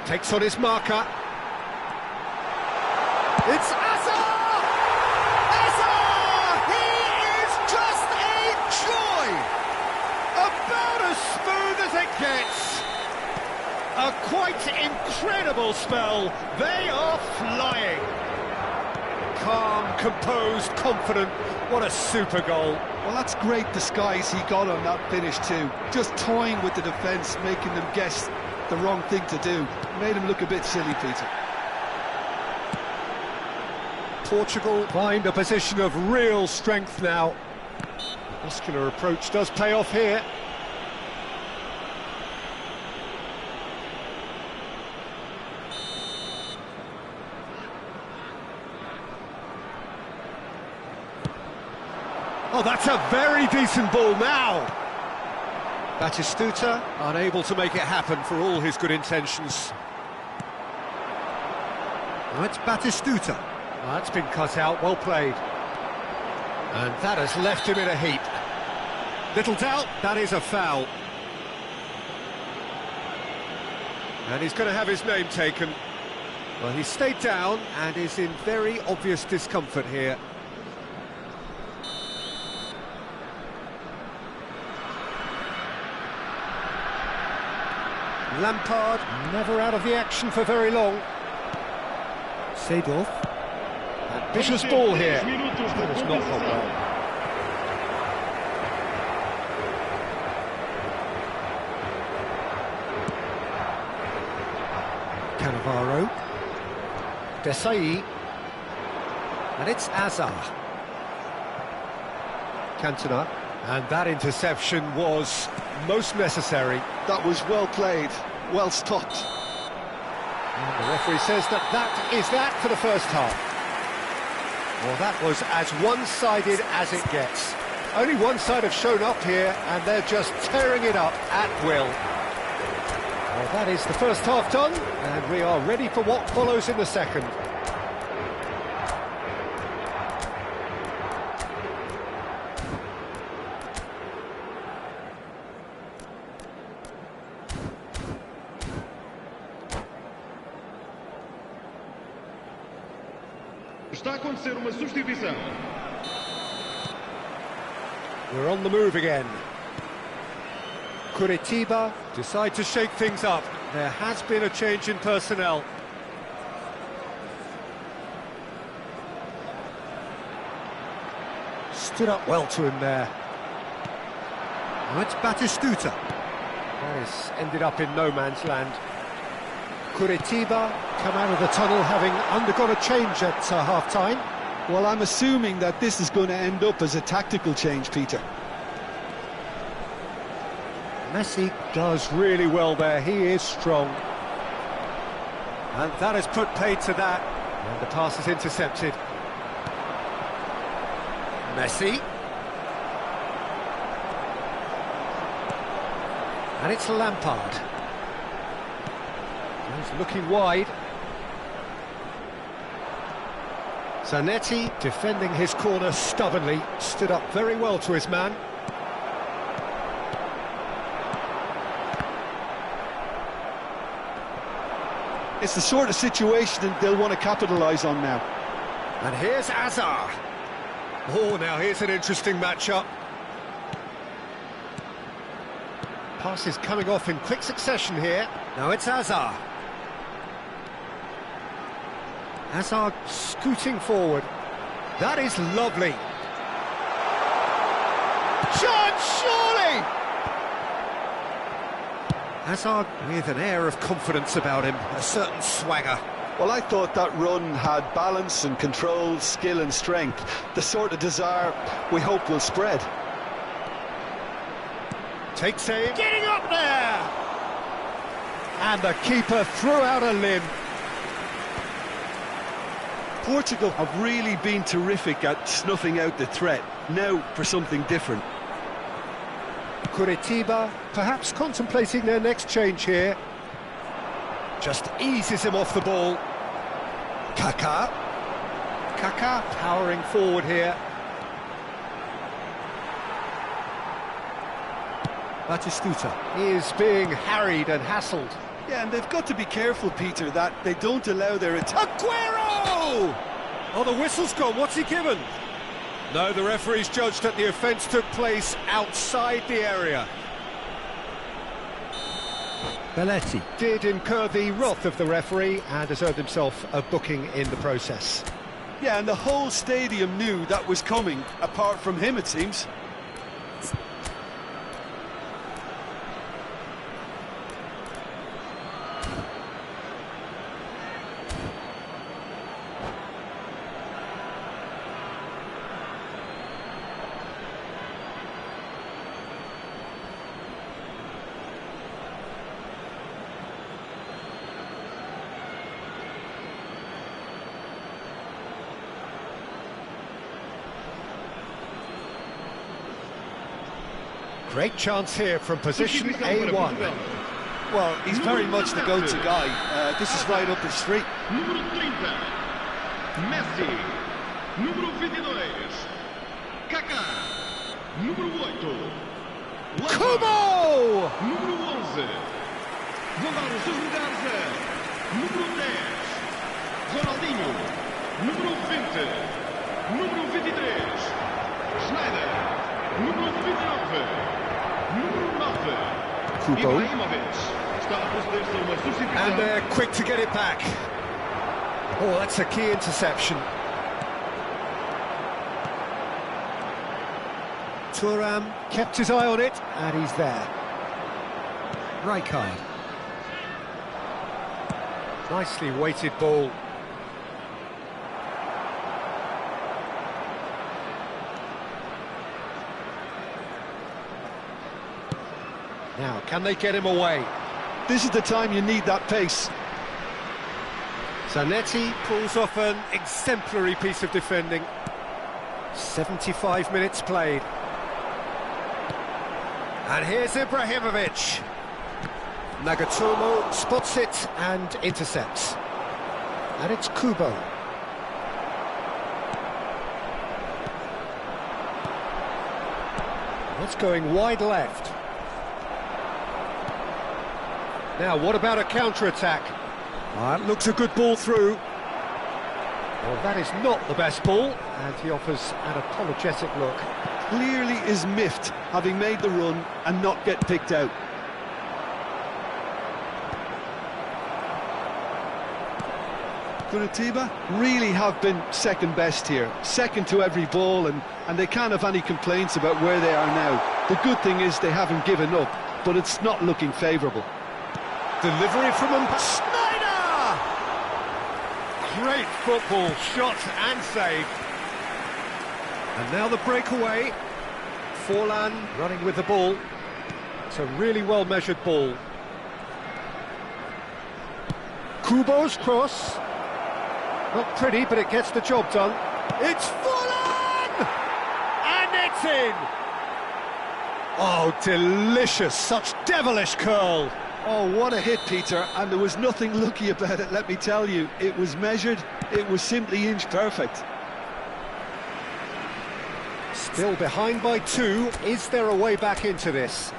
Takes on his marker. It's Hazard! Hazard! He is just a joy! About as smooth as it gets. A quite incredible spell. They are flying. Calm, composed, confident. What a super goal. Well, that's great disguise he got on that finish too. Just toying with the defence, making them guess the wrong thing to do. Made him look a bit silly, Peter. Portugal find a position of real strength now. Muscular approach does pay off here. Oh, that's a very decent ball now. Batistuta unable to make it happen for all his good intentions. Now it's Batistuta. Oh, that's been cut out, well played. And that has left him in a heap. Little doubt, that is a foul. And he's going to have his name taken. Well, he stayed down and is in very obvious discomfort here. Lampard, never out of the action for very long. Seedorf. Ambitious ball here. That has not gone well. Cannavaro. Desai. And it's Hazard. Cantona. And that interception was most necessary. That was well played, well stopped. And the referee says that is that for the first half. Well, that was as one-sided as it gets. Only one side have shown up here, and they're just tearing it up at will. Well, that is the first half done, and we are ready for what follows in the second. Está a acontecer uma substituição. We're on the move again. Curitiba decide to shake things up. There has been a change in personnel. Stood up well to him there. Now it's Batistuta. Paris ended up in no man's land. Curitiba come out of the tunnel having undergone a change at half-time. Well, I'm assuming that this is going to end up as a tactical change, Peter. Messi does really well there, he is strong. And that has put paid to that, and the pass is intercepted. Messi. And it's Lampard. He's looking wide. Zanetti defending his corner stubbornly, stood up very well to his man. It's the sort of situation that they'll want to capitalise on now. And here's Hazard. Oh, now here's an interesting matchup. Passes coming off in quick succession here. Now it's Hazard. Hazard scooting forward. That is lovely. Chance, surely! Hazard with an air of confidence about him, a certain swagger. Well, I thought that run had balance and control, skill and strength. The sort of desire we hope will spread. Takes aim. Getting up there! And the keeper threw out a limb. Portugal have really been terrific at snuffing out the threat. Now for something different. Curitiba perhaps contemplating their next change here. Just eases him off the ball. Kaká powering forward here. Batistuta is being harried and hassled. Yeah, and they've got to be careful, Peter, that they don't allow their attack. Aguero! Oh, the whistle's gone. What's he given? No, the referee's judged that the offence took place outside the area. Belletti did incur the wrath of the referee and has earned himself a booking in the process. Yeah, and the whole stadium knew that was coming, apart from him, it seems. Great chance here from position A1. Well, he's very much the go-to guy. This is right up his street. Número 30, Messi. Número 22, Kaká. Número 8, Kubo! Número 11, vão dar os seus lugares a número 10, Ronaldinho. Número 20, número 23, Schneider. Número 29. Número 9. Kubo. Está a proceder-se a uma substituição. And they're quick to get it back. Oh, that's a key interception. Thuram kept his eye on it, and he's there. Rijkaard. Nicely weighted ball. Now, can they get him away? This is the time you need that pace. Zanetti pulls off an exemplary piece of defending. 75 minutes played. And here's Ibrahimovic. Nagatomo spots it and intercepts. And it's Kubo. That's going wide left. Now, what about a counter-attack? That looks a good ball through. Well, that is not the best ball, and he offers an apologetic look. Clearly is miffed, having made the run and not get picked out. Curitiba really have been second best here, second to every ball, and they can't have any complaints about where they are now. The good thing is they haven't given up, but it's not looking favourable. Delivery from Schneider! Great football, shot and save. And now the breakaway. Forlan running with the ball. It's a really well-measured ball. Kubo's cross. Not pretty, but it gets the job done. It's Forlan! And it's in! Oh, delicious, such devilish curl. Oh, what a hit, Peter, and there was nothing lucky about it, let me tell you. It was measured, it was simply inch perfect. Still behind by 2. Is there a way back into this?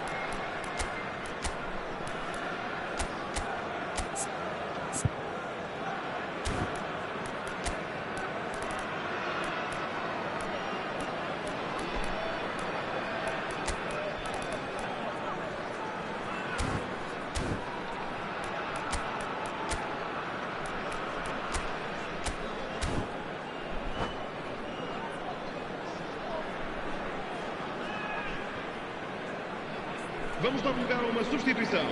Vamos dar lugar a uma substituição.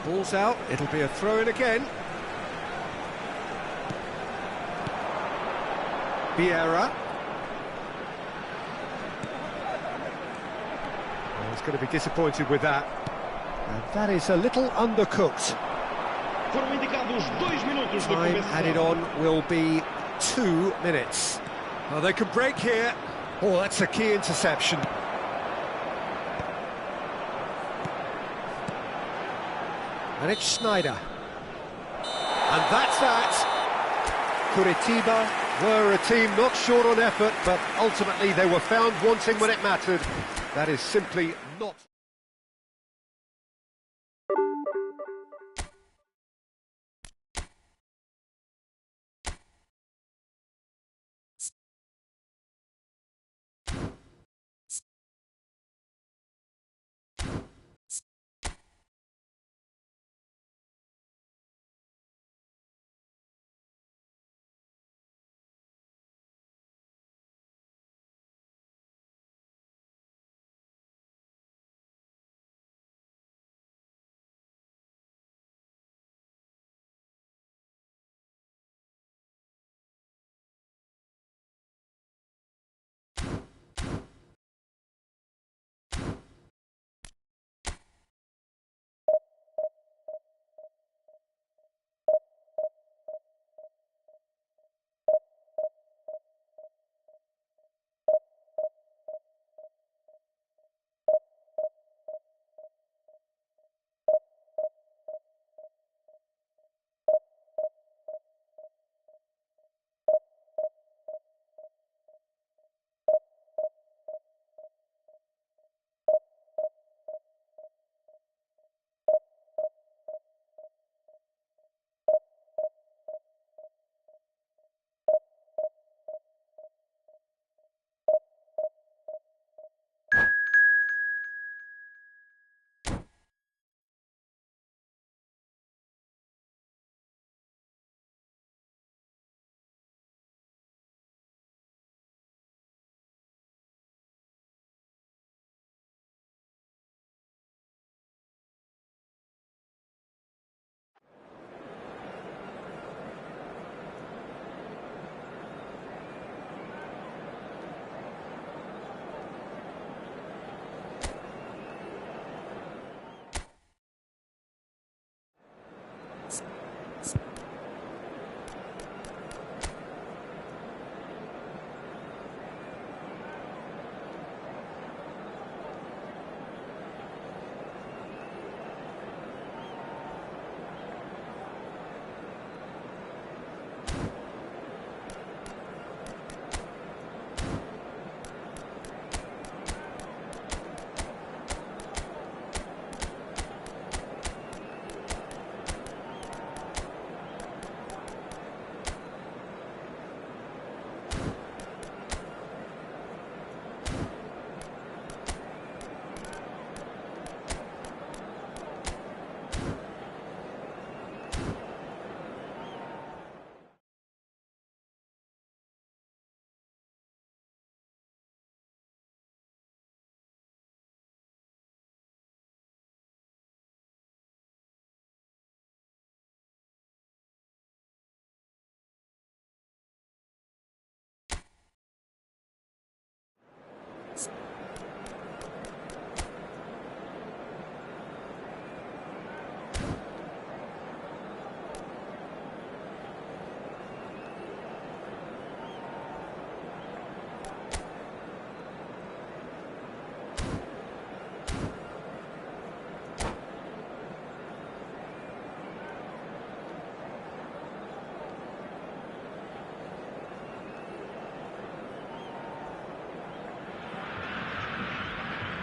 Ball's out, it'll be a throw-in again. Vieira. He's going to be disappointed with that. And that is a little undercooked. Time added on will be 2 minutes. Oh, they can break here. Oh, that's a key interception. And it's Schneider. And that's that. Curitiba were a team not short on effort, but ultimately they were found wanting when it mattered. That is simply not...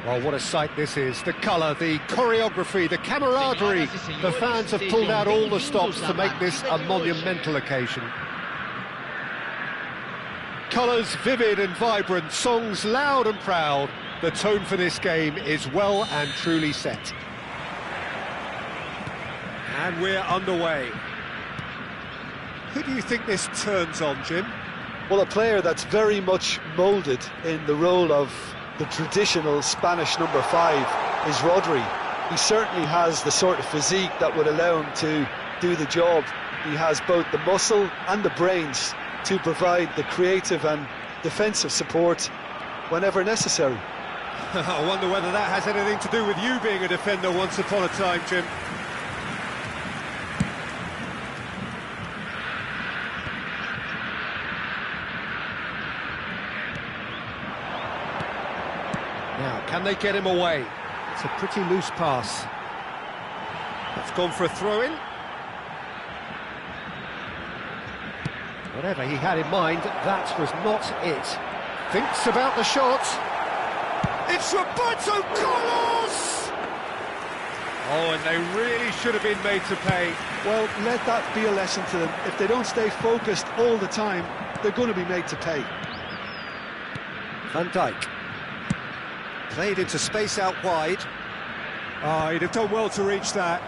Well, what a sight this is. The colour, the choreography, the camaraderie. The fans have pulled out all the stops to make this a monumental occasion. Colours vivid and vibrant, songs loud and proud. The tone for this game is well and truly set. And we're underway. Who do you think this turns on, Jim? Well, a player that's very much moulded in the role of the traditional Spanish number 5 is Rodri. He certainly has the sort of physique that would allow him to do the job. He has both the muscle and the brains to provide the creative and defensive support whenever necessary. I wonder whether that has anything to do with you being a defender once upon a time, Jim. Now, can they get him away? It's a pretty loose pass. That's gone for a throw-in. Whatever he had in mind, that was not it. Thinks about the shot. It's Roberto Carlos! Oh, and they really should have been made to pay. Well, let that be a lesson to them. If they don't stay focused all the time, they're going to be made to pay. Van Dijk. Played into space out wide. Oh, he'd have done well to reach that.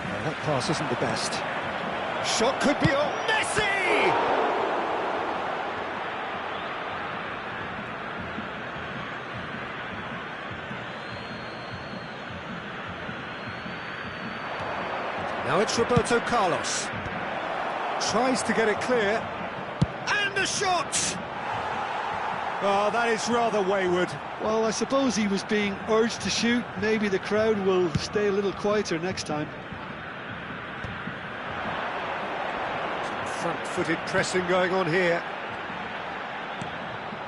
No, that pass isn't the best. Shot could be on Messi! Now it's Roberto Carlos. Tries to get it clear. And the shot! Oh, that is rather wayward. Well, I suppose he was being urged to shoot. Maybe the crowd will stay a little quieter next time. Front-footed pressing going on here.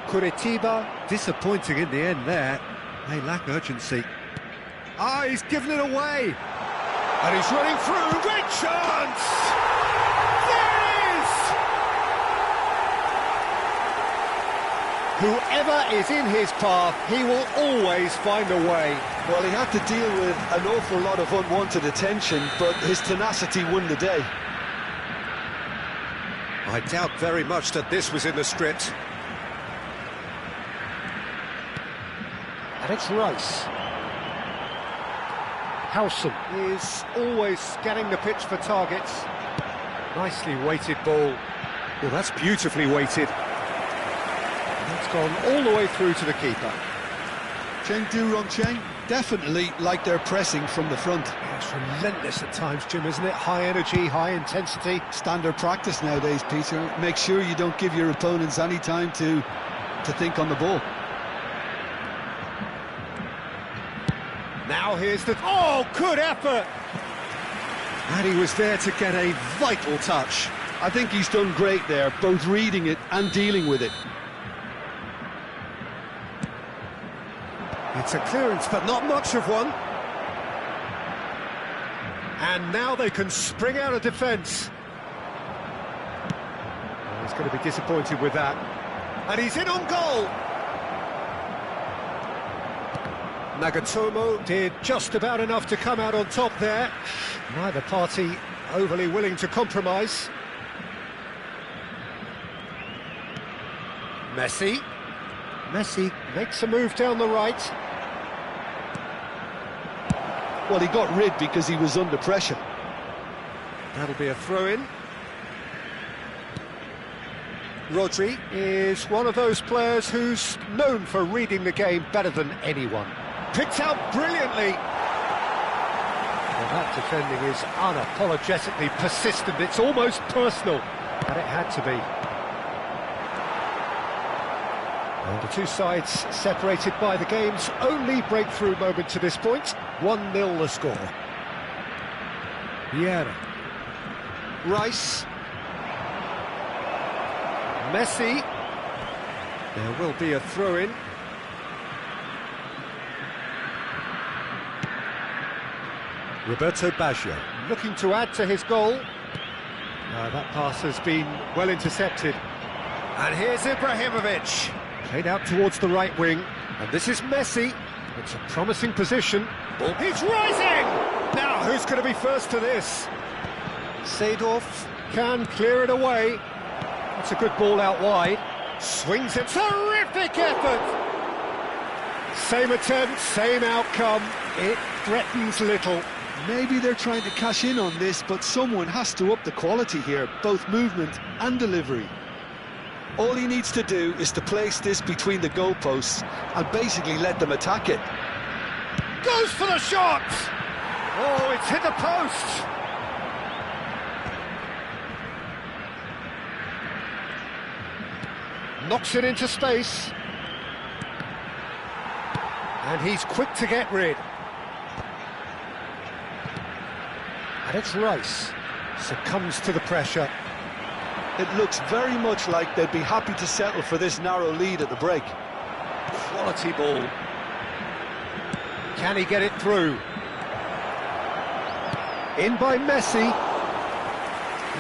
Curitiba, disappointing in the end there. They lack urgency. Ah, he's given it away. And he's running through. Great chance! There it is! Whoever is in his path, he will always find a way. Well, he had to deal with an awful lot of unwanted attention, but his tenacity won the day. I doubt very much that this was in the script. And it's Rice. Howson is always scanning the pitch for targets. Nicely weighted ball. Well, that's beautifully weighted. That's gone all the way through to the keeper. Chengdu Rongcheng definitely like their pressing from the front. It's relentless at times, Jim, isn't it? High energy, high intensity. Standard practice nowadays, Peter. Make sure you don't give your opponents any time to think on the ball. Now here's the... Oh, good effort! And he was there to get a vital touch. I think he's done great there, both reading it and dealing with it. It's a clearance, but not much of one. And now they can spring out of defence. Oh, he's going to be disappointed with that. And he's in on goal! Nagatomo did just about enough to come out on top there. Neither party overly willing to compromise. Messi. Messi makes a move down the right. Well, he got rid because he was under pressure. That'll be a throw-in. Rodri is one of those players who's known for reading the game better than anyone. Picked out brilliantly. Well, that defending is unapologetically persistent. It's almost personal, but it had to be. And the two sides separated by the game's only breakthrough moment to this point. 1-0 the score. Vieira. Rice. Messi. There will be a throw-in. Roberto Baggio looking to add to his goal. That pass has been well intercepted. And here's Ibrahimovic. Played out towards the right wing. And this is Messi. It's a promising position. Ball. He's rising! Now, who's going to be first to this? Seedorf can clear it away. It's a good ball out wide. Swings it. Terrific effort! Same attempt, same outcome. It threatens little. Maybe they're trying to cash in on this, but someone has to up the quality here, both movement and delivery. All he needs to do is to place this between the goalposts and basically let them attack it. Goes for the shot! Oh, it's hit the post! Knocks it into space. And he's quick to get rid. And it's Rice. Succumbs to the pressure. It looks very much like they'd be happy to settle for this narrow lead at the break. Quality ball. Can he get it through? In by Messi.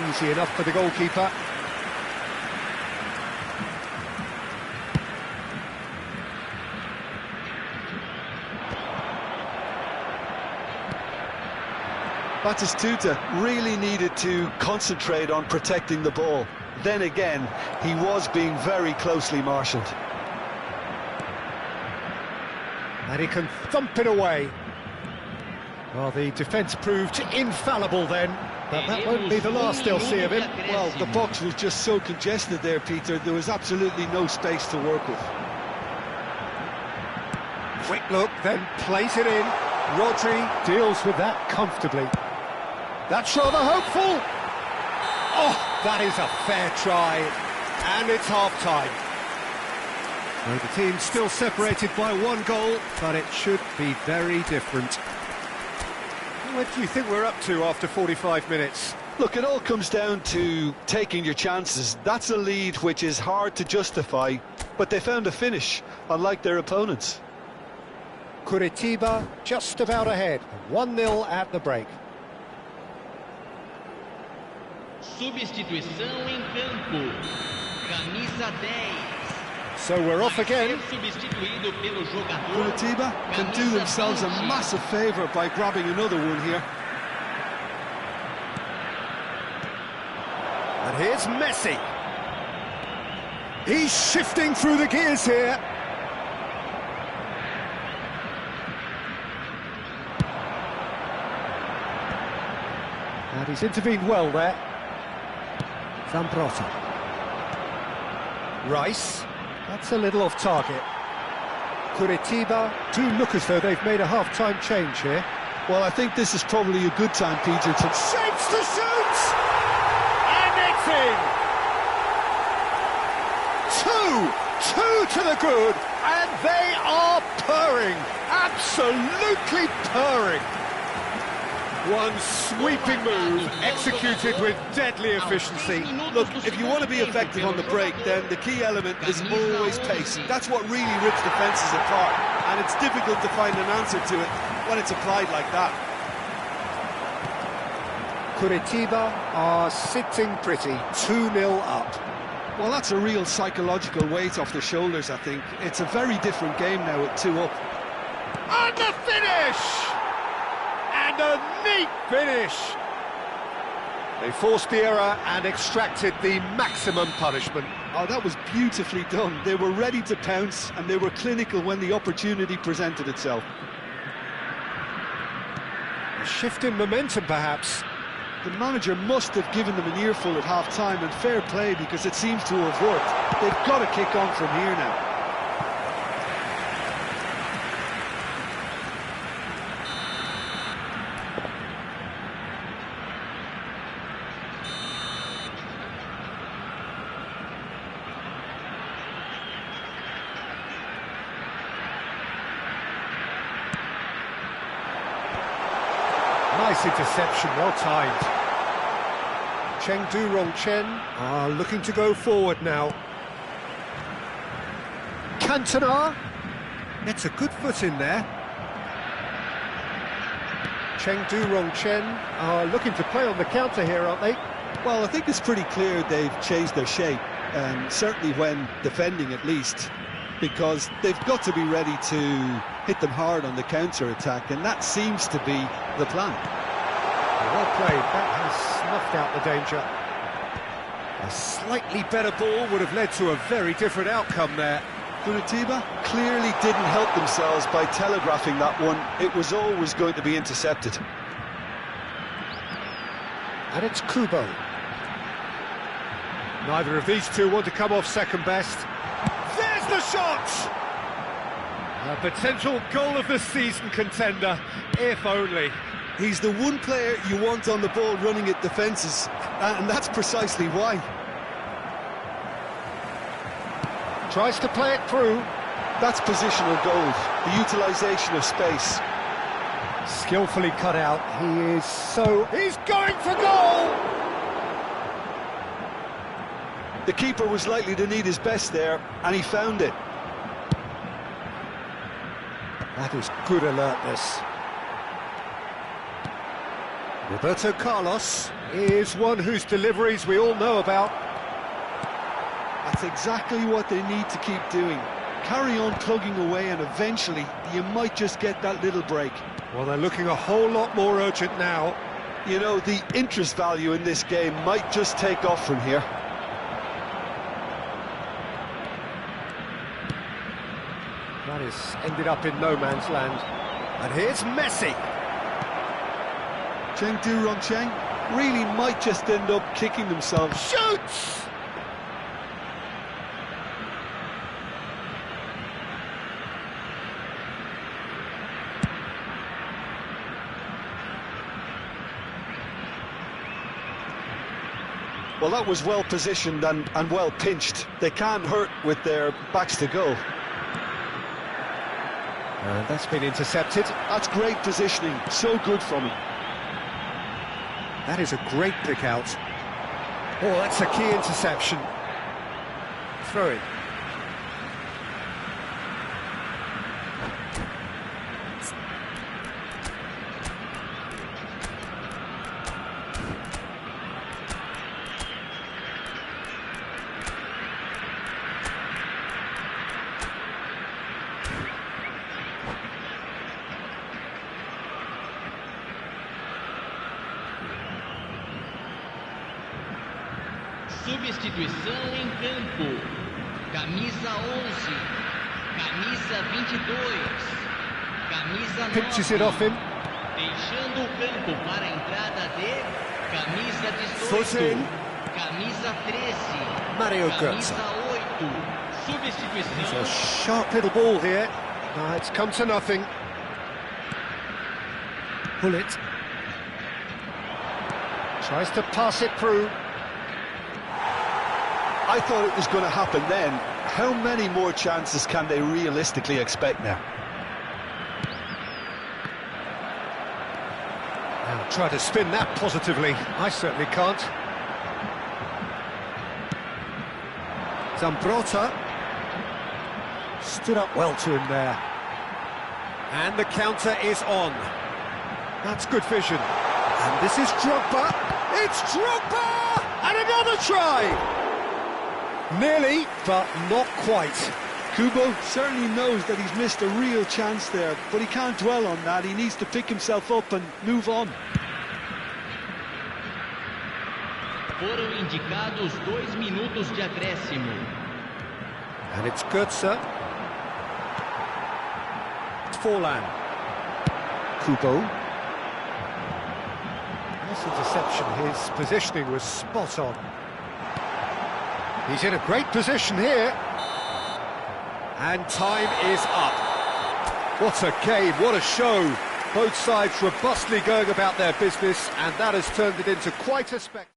Easy enough for the goalkeeper. Batistuta really needed to concentrate on protecting the ball. Then again, he was being very closely marshalled. And he can thump it away. Well, the defence proved infallible then, but that won't be the last they'll see of him. Well, the box was just so congested there, Peter. There was absolutely no space to work with. Quick look, then plays it in. Rodri deals with that comfortably. That's rather hopeful. Oh, that is a fair try. And it's half-time. Well, the team's still separated by 1 goal, but it should be very different. What do you think we're up to after 45 minutes? Look, it all comes down to taking your chances. That's a lead which is hard to justify, but they found a finish, unlike their opponents. Curitiba just about ahead, 1-0 at the break. Substituição em campo. Camisa 10. So we're off again. Substituído pelo jogador. Curitiba can do themselves a massive favour by grabbing another one here. And here's Messi. He's shifting through the gears here. And he's intervened well there. Zambrota. Rice. That's a little off target. Curitiba do look as though they've made a half-time change here. Well, I think this is probably a good time, Peter, to... Shapes to shoot! And it's in! Two to the good, and they are purring! Absolutely purring! One sweeping move, executed with deadly efficiency. Look, if you want to be effective on the break, then the key element is always pace. That's what really rips defences apart, and it's difficult to find an answer to it when it's applied like that. Curitiba are sitting pretty, 2-0 up. Well, that's a real psychological weight off their shoulders, I think. It's a very different game now at 2 up. And the finish! And a neat finish! They forced the error and extracted the maximum punishment. Oh, that was beautifully done. They were ready to pounce, and they were clinical when the opportunity presented itself. A shift in momentum, perhaps. The manager must have given them an earful at half-time, and fair play, because it seems to have worked. They've got to kick on from here now. Nice interception, well timed. Chengdu Rongchen are looking to go forward now. Cantona gets a good foot in there. Chengdu Rongchen are looking to play on the counter here, aren't they? Well, I think it's pretty clear they've changed their shape, certainly when defending at least, because they've got to be ready to hit them hard on the counter-attack, and that seems to be the plan. Well played, that has snuffed out the danger. A slightly better ball would have led to a very different outcome there. Curitiba clearly didn't help themselves by telegraphing that one. It was always going to be intercepted. And it's Kubo. Neither of these two want to come off second best. There's the shot! A potential goal of the season contender, if only. He's the one player you want on the ball running at defences, and that's precisely why. Tries to play it through. That's positional gold. the utilisation of space. Skillfully cut out. He's going for goal! The keeper was likely to need his best there, and he found it. That is good alertness. Roberto Carlos is one whose deliveries we all know about. That's exactly what they need to keep doing. Carry on plugging away, and eventually you might just get that little break. Well, they're looking a whole lot more urgent now. You know, the interest value in this game might just take off from here. That has ended up in no man's land. And here's Messi. Cheng Du Rong Cheng really might just end up kicking themselves. Shoots! Well, that was well positioned and well pinched. They can't hurt with their backs to goal. And that's been intercepted. That's great positioning, so good from him. That is a great pick out. Oh, that's a key interception. Throw it. Substituição em campo. Camisa 11. Camisa 22. Camisa 9. Pitches it off him. Deixando o campo para a entrada de camisa 18. Foot-in. Camisa 13. Mario Camisa Götze. 8. It's Substituição. a sharp little ball here. It's come to nothing. Pull it. Tries to pass it through. I thought it was going to happen then. How many more chances can they realistically expect now? I'll try to spin that positively. I certainly can't. Zambrotta stood up well to him there. And the counter is on. That's good vision. And this is Drogba. It's Drogba! And another try! Nearly, but not quite. Kubo certainly knows that he's missed a real chance there, but he can't dwell on that. He needs to pick himself up and move on. Foram indicados 2 minutos de acréscimo. And it's Götze. It's Forlan. Kubo. Nice interception. His positioning was spot on. He's in a great position here. And time is up. What a game, what a show. Both sides robustly going about their business, and that has turned it into quite a spectacle.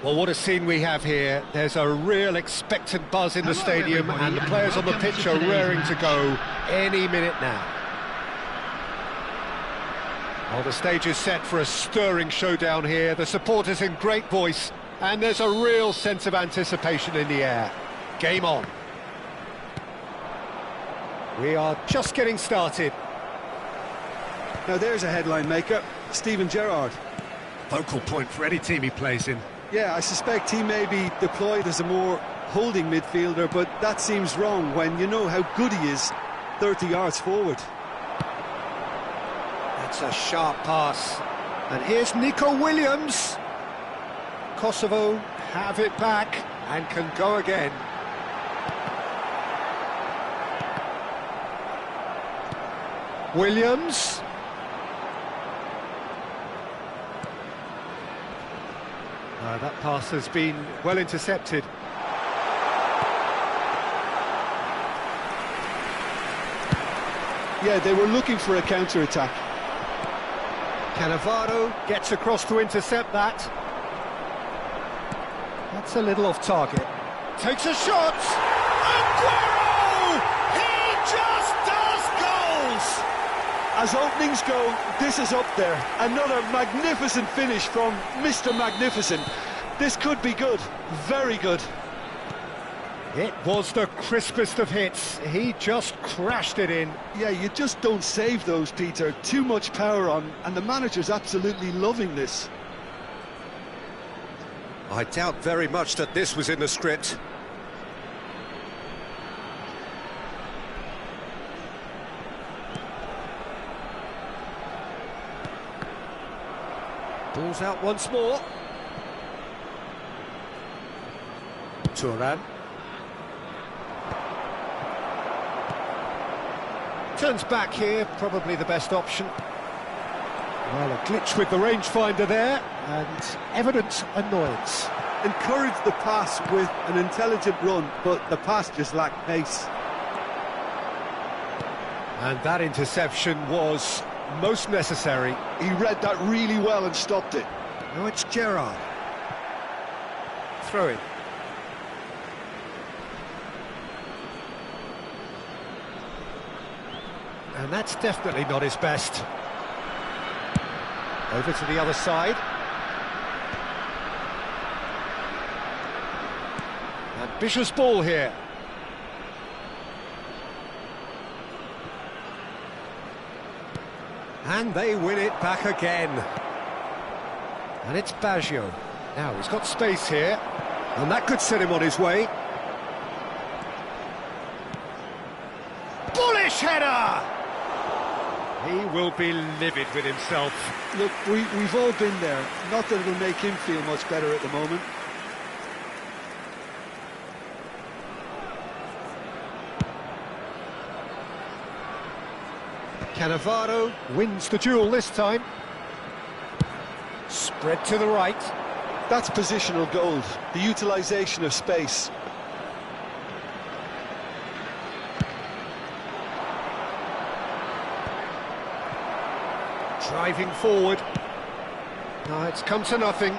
Well, what a scene we have here. There's a real expectant buzz in the stadium, and the players on the pitch are raring to go any minute now. Well, the stage is set for a stirring showdown here. The supporters in great voice, and there's a real sense of anticipation in the air. Game on. We are just getting started. Now there's a headline maker, Steven Gerrard. Focal point for any team he plays in. Yeah, I suspect he may be deployed as a more holding midfielder, but that seems wrong when you know how good he is 30 yards forward. That's a sharp pass. And here's Nico Williams. Kosovo have it back and can go again. Williams. That pass has been well intercepted. Yeah, they were looking for a counter-attack. Cannavaro gets across to intercept that. That's a little off target. Takes a shot! Aguero! He just does goals! As openings go, this is up there. Another magnificent finish from Mr. Magnificent. This could be good, very good. It was the crispest of hits. He just crashed it in. Yeah, you just don't save those, Peter. Too much power on, and the manager's absolutely loving this. I doubt very much that this was in the script. Ball's out once more. Turan. Turns back here, probably the best option. Well, a glitch with the rangefinder there, and evident annoyance. Encouraged the pass with an intelligent run, but the pass just lacked pace. And that interception was most necessary. He read that really well and stopped it. Now it's Gerrard. Throw it. And that's definitely not his best. Over to the other side. Ambitious ball here. And they win it back again. And it's Baggio. Now he's got space here, and that could set him on his way. Bullish header! He will be livid with himself. Look, we've all been there. Not that it'll make him feel much better at the moment. Cannavaro wins the duel this time. Spread to the right. That's positional gold, the utilisation of space. Driving forward. No, it's come to nothing.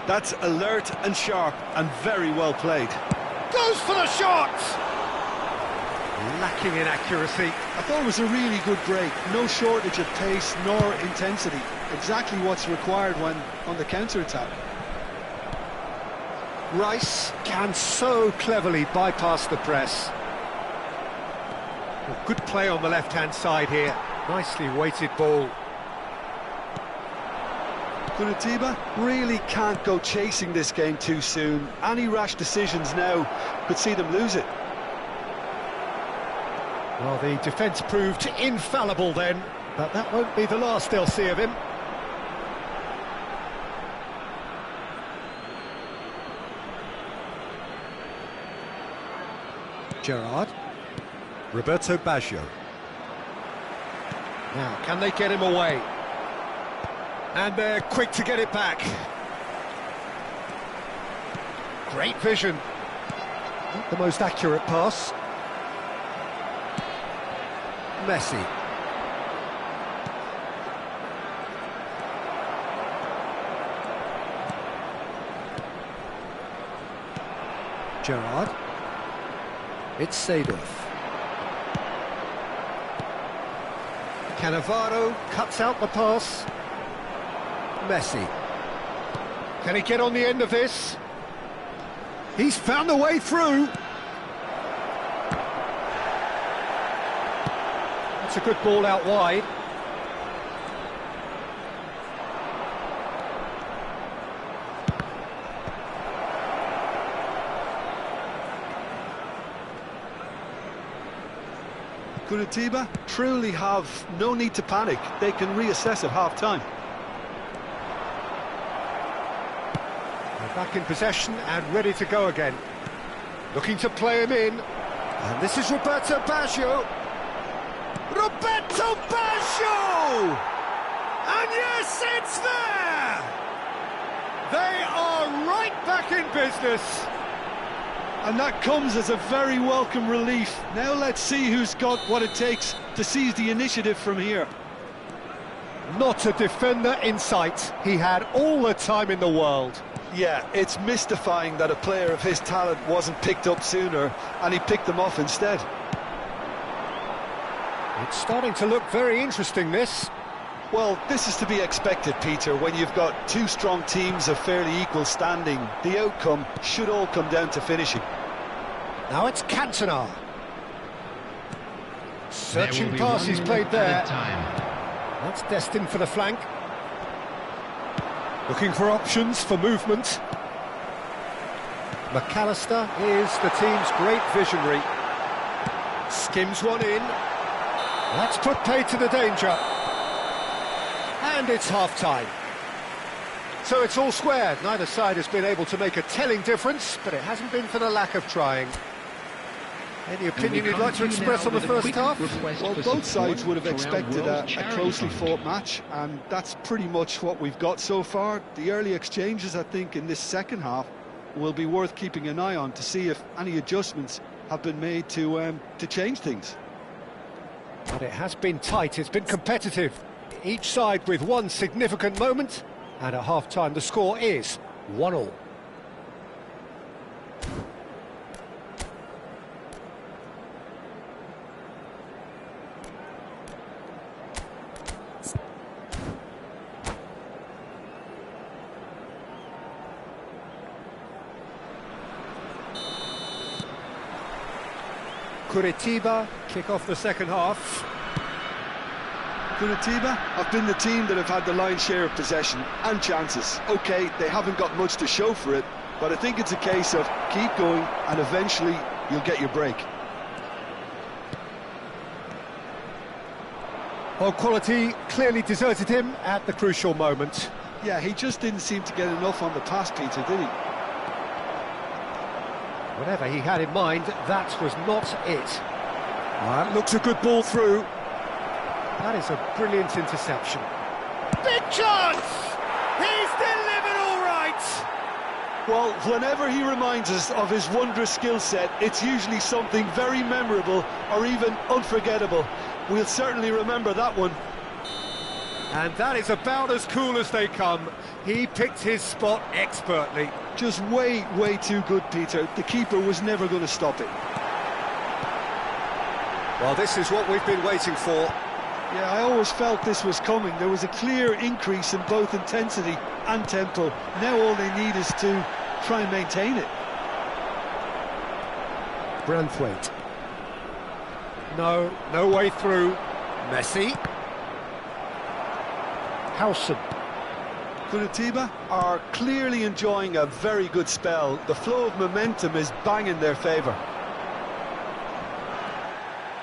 That's alert and sharp and very well played. Goes for the shot! Lacking in accuracy. I thought it was a really good break. No shortage of pace nor intensity. Exactly what's required when on the counter-attack. Rice can so cleverly bypass the press. Well, good play on the left-hand side here. Nicely weighted ball. Curitiba really can't go chasing this game too soon. Any rash decisions now could see them lose it. Well, the defence proved infallible then, but that won't be the last they'll see of him. Gerrard. Roberto Baggio. Now, can they get him away? And they're quick to get it back. Great vision. Not the most accurate pass. Messi. Gerrard. It's Seedorf. Cannavaro cuts out the pass. Messi. Can he get on the end of this? He's found a way through. That's a good ball out wide. Curitiba truly have no need to panic. They can reassess at half-time. They're back in possession and ready to go again. Looking to play him in. And this is Roberto Baggio. Roberto Baggio! And yes, it's there! They are right back in business. And that comes as a very welcome relief. Now let's see who's got what it takes to seize the initiative from here. Not a defender in sight. He had all the time in the world. Yeah, it's mystifying that a player of his talent wasn't picked up sooner, and he picked them off instead. It's starting to look very interesting, this. Well, this is to be expected, Peter. When you've got two strong teams of fairly equal standing, the outcome should all come down to finishing. Now it's Cantona. Searching pass he's played there. That's destined for the flank. Looking for options for movement. McAllister is the team's great visionary. Skims one in. That's put paid to the danger. And it's half-time. So it's all square. Neither side has been able to make a telling difference, but it hasn't been for the lack of trying. Any opinion you'd like to express on the first half? Well, both sides would have expected a closely fought match, and that's pretty much what we've got so far. The early exchanges, I think, in this second half will be worth keeping an eye on to see if any adjustments have been made to change things. But it has been tight, it's been competitive. Each side with one significant moment, and at half-time the score is 1-1. Curitiba kick off the second half. Curitiba have been the team that have had the lion's share of possession and chances. OK, they haven't got much to show for it, but I think it's a case of keep going and eventually you'll get your break. Well, quality clearly deserted him at the crucial moment. Yeah, he just didn't seem to get enough on the pass, Peter, did he? Whatever he had in mind, that was not it. That looks a good ball through. That is a brilliant interception. Big chance! He's delivered all right! Well, whenever he reminds us of his wondrous skill set, it's usually something very memorable or even unforgettable. We'll certainly remember that one. And that is about as cool as they come. He picked his spot expertly. Just way too good, Peter. The keeper was never going to stop it. Well, this is what we've been waiting for. Yeah, I always felt this was coming. There was a clear increase in both intensity and tempo. Now all they need is to try and maintain it. Branthwaite. No way through. Messi. Howson. Curitiba are clearly enjoying a very good spell. The flow of momentum is bang in their favour.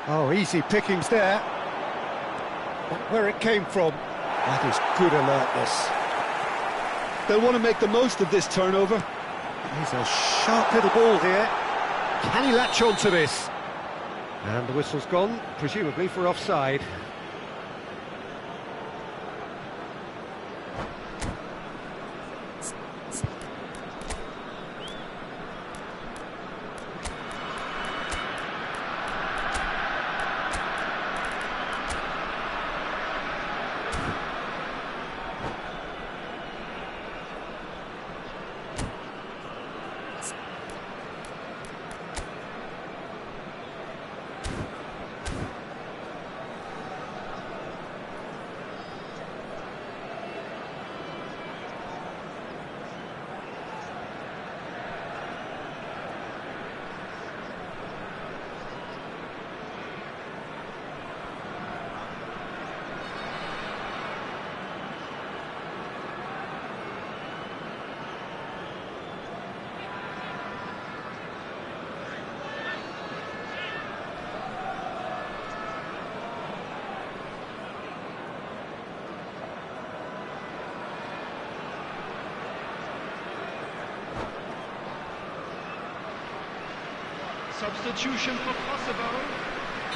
Oh, easy pickings there. But where it came from, that is good alertness. They'll want to make the most of this turnover. He's a sharp little ball here. Can he latch on to this? And the whistle's gone, presumably for offside. Substitution for Kosovo.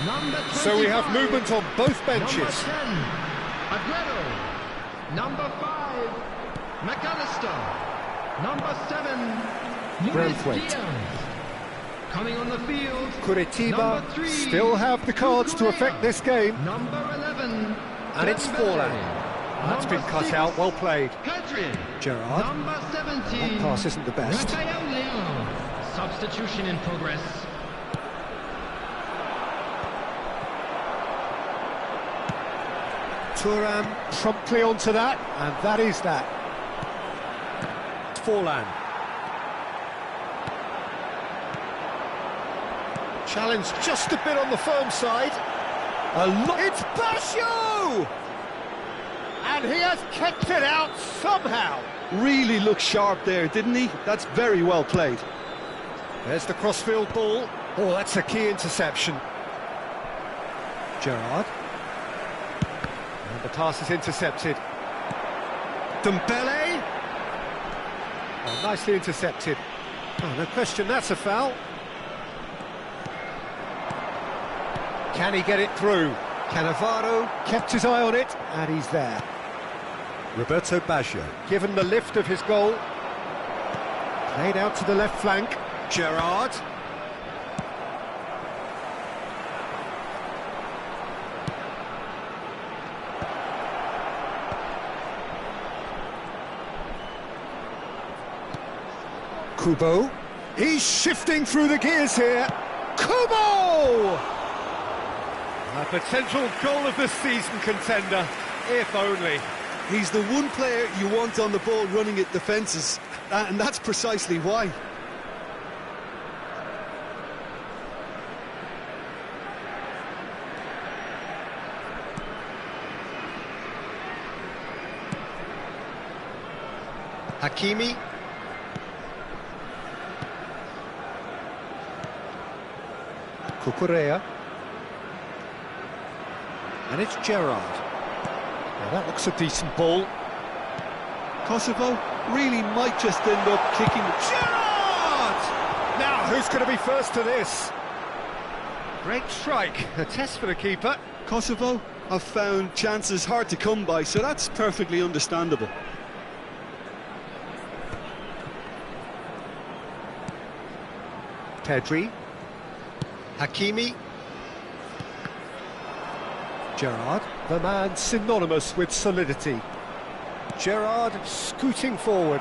Number 25. So we have movement on both benches. Number 10, Aguero. Number 5, McAllister. Number 7, Luis Braithwaite. Diaz. Coming on the field, Curitiba number 3, still have the cards to affect this game. Number 11, And it's Forlan. That's been cut out, well played. Kadri. Gerrard. Number 17, That pass isn't the best. Rafael Leão. Substitution in progress. Thuram promptly onto that, and that is that. Forlan. Challenge just a bit on the firm side. It's Basho! And he has kept it out somehow. Really looked sharp there, didn't he? That's very well played. There's the crossfield ball. Oh, that's a key interception. Gerrard. And the pass is intercepted. Dembele. Oh, nicely intercepted. Oh, no question, that's a foul. Can he get it through? Cannavaro kept his eye on it, and he's there. Roberto Baggio, given the lift of his goal. Played out to the left flank. Gerrard. Kubo. He's shifting through the gears here. Kubo! A potential goal of the season contender, if only. He's the one player you want on the ball running at defences, and that's precisely why. Hakimi. Cucurella. And it's Gerrard. Now that looks a decent ball. Kosovo really might just end up kicking... Gerrard! Now, who's going to be first to this? Great strike. A test for the keeper. Kosovo have found chances hard to come by, so that's perfectly understandable. Pedri. Hakimi. Gerrard, the man synonymous with solidity. Gerrard scooting forward.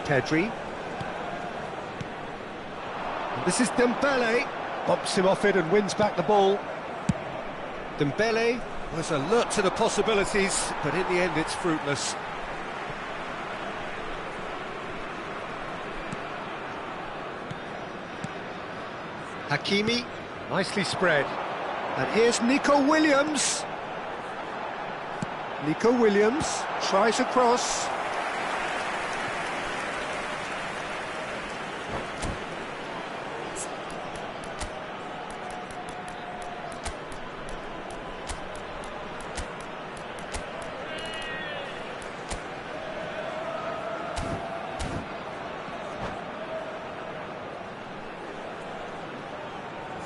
Pedri. And this is Dembele. Bumps him off it and wins back the ball. Dembele was alert to the possibilities, but in the end it's fruitless. Hakimi, nicely spread. And here's Nico Williams. Nico Williams tries a cross.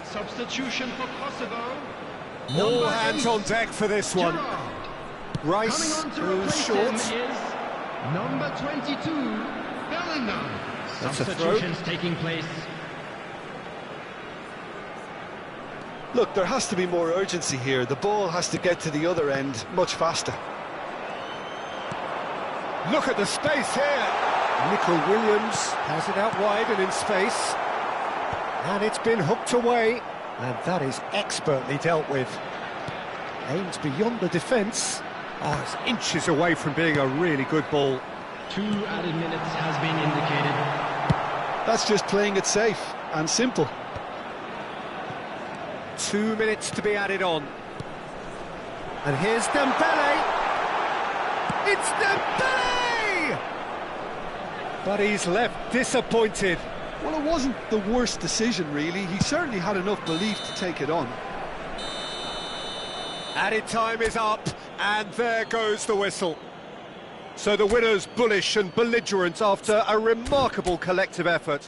Substitution for Kosovo. All hands on deck for this one. Gerrard. Rice Coming on to goes replace him short. is number 22, Bellingham. That's a throw. Substitutions taking place. Look, there has to be more urgency here. The ball has to get to the other end much faster. Look at the space here. Nico Williams has it out wide and in space. And it's been hooked away. And that is expertly dealt with. Aims beyond the defence. Oh, it's inches away from being a really good ball. 2 added minutes has been indicated. That's just playing it safe and simple. 2 minutes to be added on. And here's Dembele. It's Dembele! But he's left disappointed. Well, it wasn't the worst decision, really. He certainly had enough belief to take it on. Added time is up, and there goes the whistle. So the winners bullish and belligerent after a remarkable collective effort.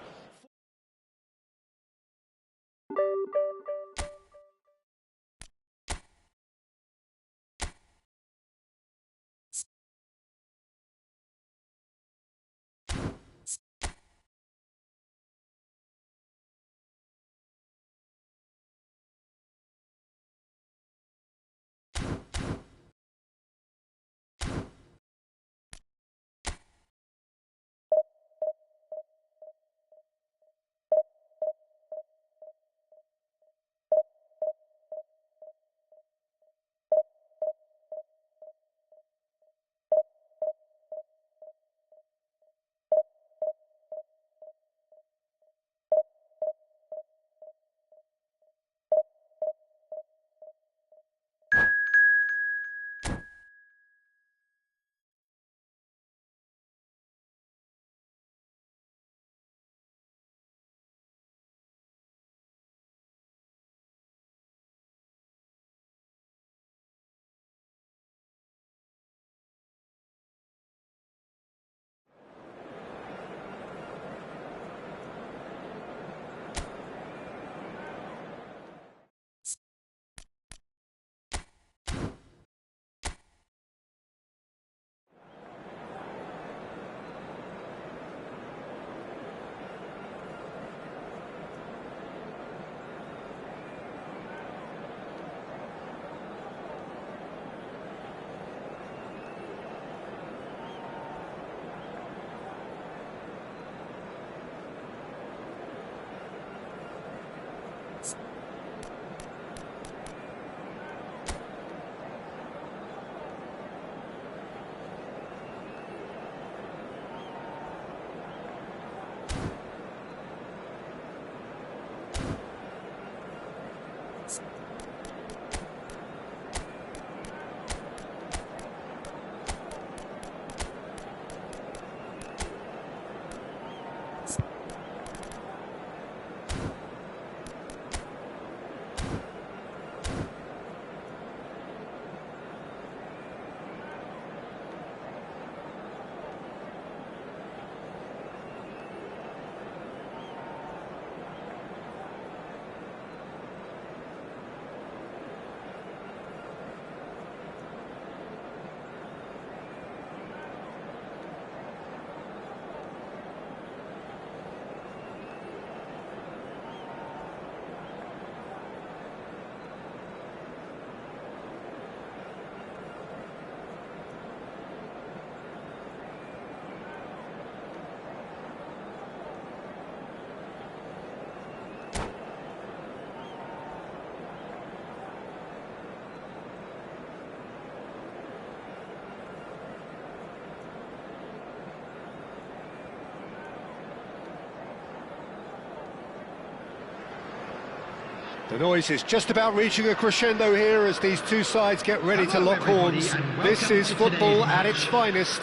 The noise is just about reaching a crescendo here as these two sides get ready to lock horns. This is football at its finest.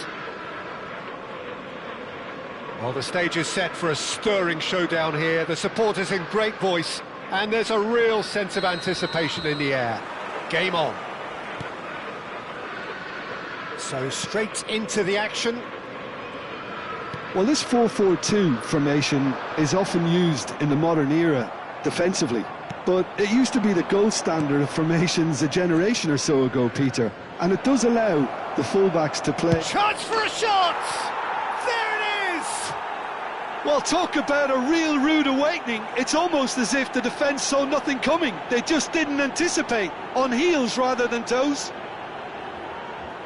Well, the stage is set for a stirring showdown here. The supporters in great voice, and there's a real sense of anticipation in the air. Game on. So straight into the action. Well, this 4-4-2 formation is often used in the modern era defensively, but it used to be the gold standard of formations a generation or so ago, Peter, and it does allow the fullbacks to play. Chance for a shot! There it is! Well, talk about a real rude awakening. It's almost as if the defence saw nothing coming. They just didn't anticipate, on heels rather than toes.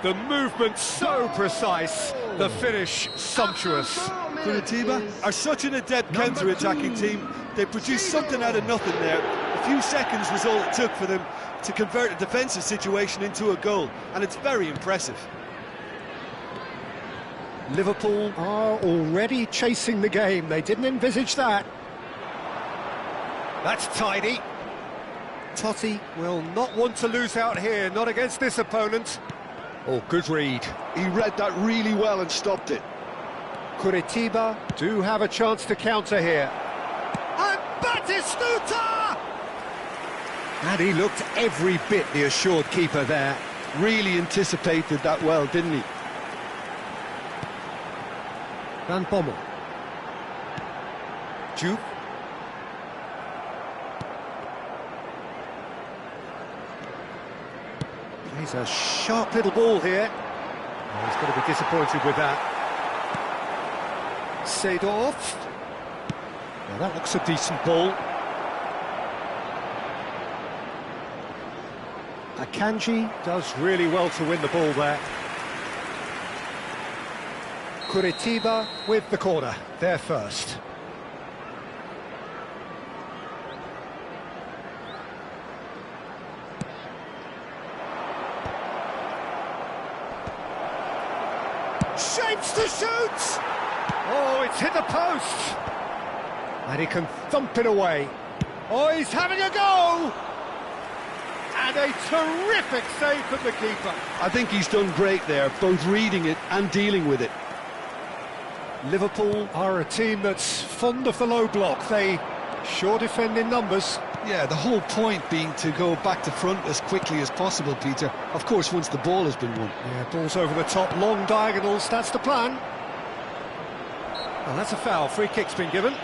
The movement so precise, the finish sumptuous. Curitiba are such an adept counter-attacking team. They produced something out of nothing there. A few seconds was all it took for them to convert a defensive situation into a goal, and it's very impressive. Liverpool are already chasing the game. They didn't envisage that. That's tidy. Totti will not want to lose out here, not against this opponent. Oh, good read. He read that really well and stopped it. Curitiba do have a chance to counter here. And Batistuta! And he looked every bit the assured keeper there. Really anticipated that well, didn't he? Van Bommel. Juve. Plays a sharp little ball here. Oh, he's going to be disappointed with that. Seedorf. Now that looks a decent ball. Akanji does really well to win the ball there. Curitiba with the corner, there first. Shapes to shoot! Oh, it's hit the post! And he can thump it away. Oh, he's having a go! And a terrific save from the keeper. I think he's done great there, both reading it and dealing with it. Liverpool are a team that's fond of the low block. They sure defend in numbers. Yeah, the whole point being to go back to front as quickly as possible, Peter. Of course, once the ball has been won. Yeah, ball's over the top, long diagonals, that's the plan. Well, that's a foul, free kick's been given.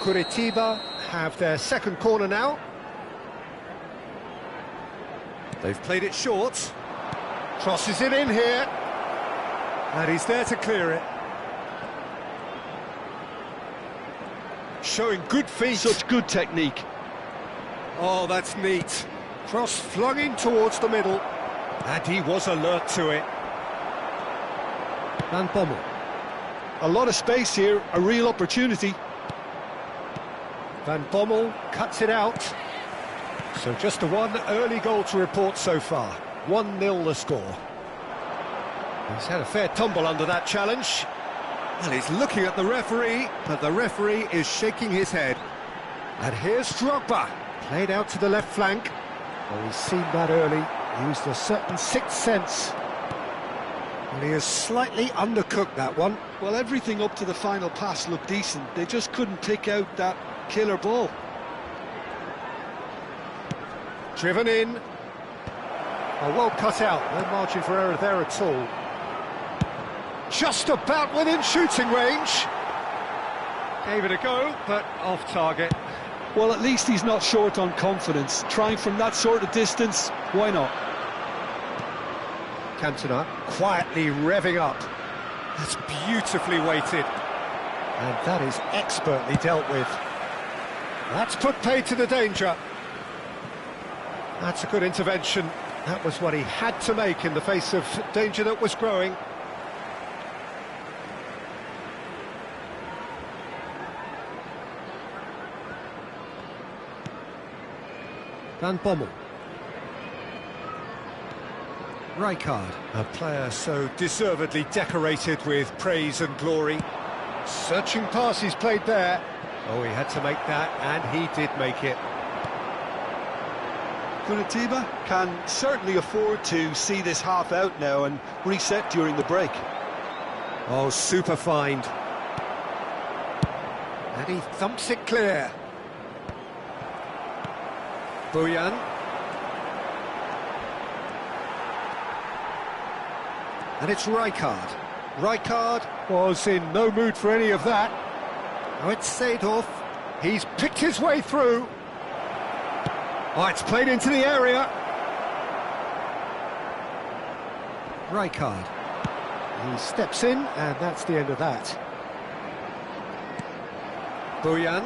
Curitiba have their second corner now. They've played it short. Crosses it in here. And he's there to clear it. Showing good feet. Such good technique. Oh, that's neat. Cross flung in towards the middle. And he was alert to it. Van Bommel. A lot of space here, a real opportunity. Van Bommel cuts it out. So just the one early goal to report so far. 1-0 the score. He's had a fair tumble under that challenge. And he's looking at the referee, but the referee is shaking his head. And here's Drogba, played out to the left flank. Oh, he's seen that early, used a certain sixth sense. And he has slightly undercooked that one. Well, everything up to the final pass looked decent. They just couldn't pick out that killer ball. Driven in. Oh, well cut out, no margin for error there at all. Just about within shooting range. Gave it a go, but off target. Well, at least he's not short on confidence. Trying from that sort of distance, why not? Cantona quietly revving up. That's beautifully weighted. And that is expertly dealt with. That's put paid to the danger. That's a good intervention. That was what he had to make in the face of danger that was growing. Van Bommel. Rijkaard, a player so deservedly decorated with praise and glory. Searching pass he's played there. Oh, he had to make that, and he did make it. Curitiba can certainly afford to see this half out now and reset during the break. Oh, super find. And he thumps it clear. Bojan. And it's Rijkaard. Rijkaard was in no mood for any of that. Now it's Seedorf. He's picked his way through. Oh, it's played into the area. Rijkaard. He steps in, and that's the end of that. Bojan.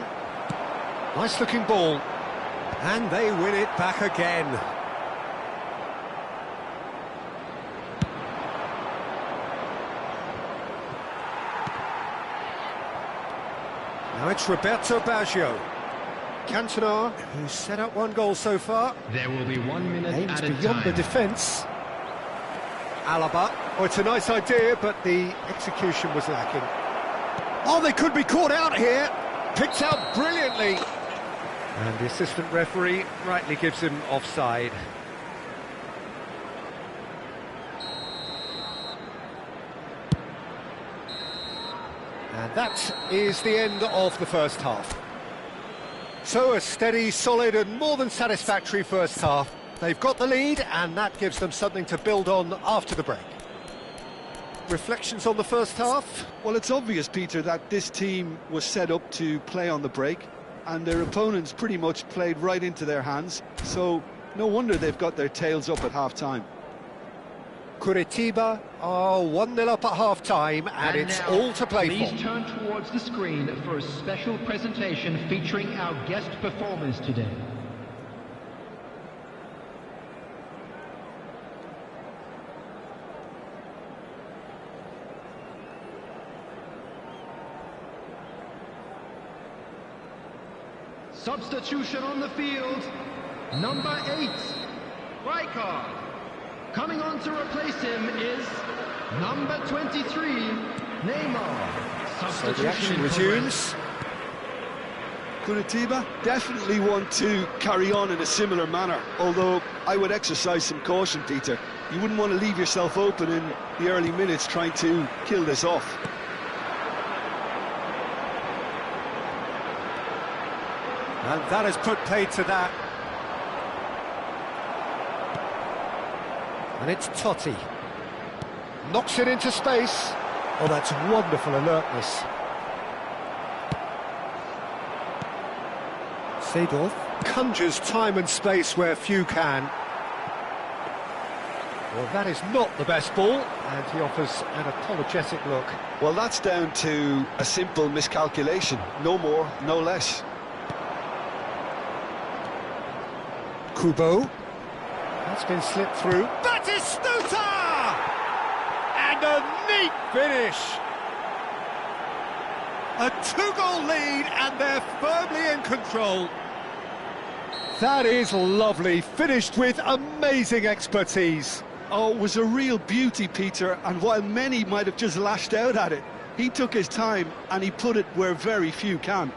Nice looking ball. And they win it back again. Now it's Roberto Baggio. Cantona, who's set up one goal so far. There will be 1 minute Aims at a beyond the time. defence. Alaba. Oh, it's a nice idea, but the execution was lacking. Oh, they could be caught out here. Picked out brilliantly. And the assistant referee rightly gives him offside. And that is the end of the first half. So a steady, solid and more than satisfactory first half. They've got the lead and that gives them something to build on after the break. Reflections on the first half? Well, it's obvious, Peter, that this team was set up to play on the break and their opponents pretty much played right into their hands, so no wonder they've got their tails up at half-time. Curitiba are 1-0 up at half-time and it's now, all to play please for. turn towards the screen for a special presentation featuring our guest performers today. Substitution on the field, number 8, Rijkaard. Coming on to replace him is number 23, Neymar. So the action resumes. Curitiba definitely want to carry on in a similar manner, although I would exercise some caution, Peter. You wouldn't want to leave yourself open in the early minutes trying to kill this off. And that has put paid to that. And it's Totti. Knocks it into space. Oh, that's wonderful alertness. Seedorf conjures time and space where few can. Well, that is not the best ball, and he offers an apologetic look. Well, that's down to a simple miscalculation. No more, no less. Kubo. That's been slipped through. Batistuta! And a neat finish. A 2-goal lead and they're firmly in control. That is lovely, finished with amazing expertise. Oh, it was a real beauty, Peter, and while many might have just lashed out at it, he took his time and he put it where very few can.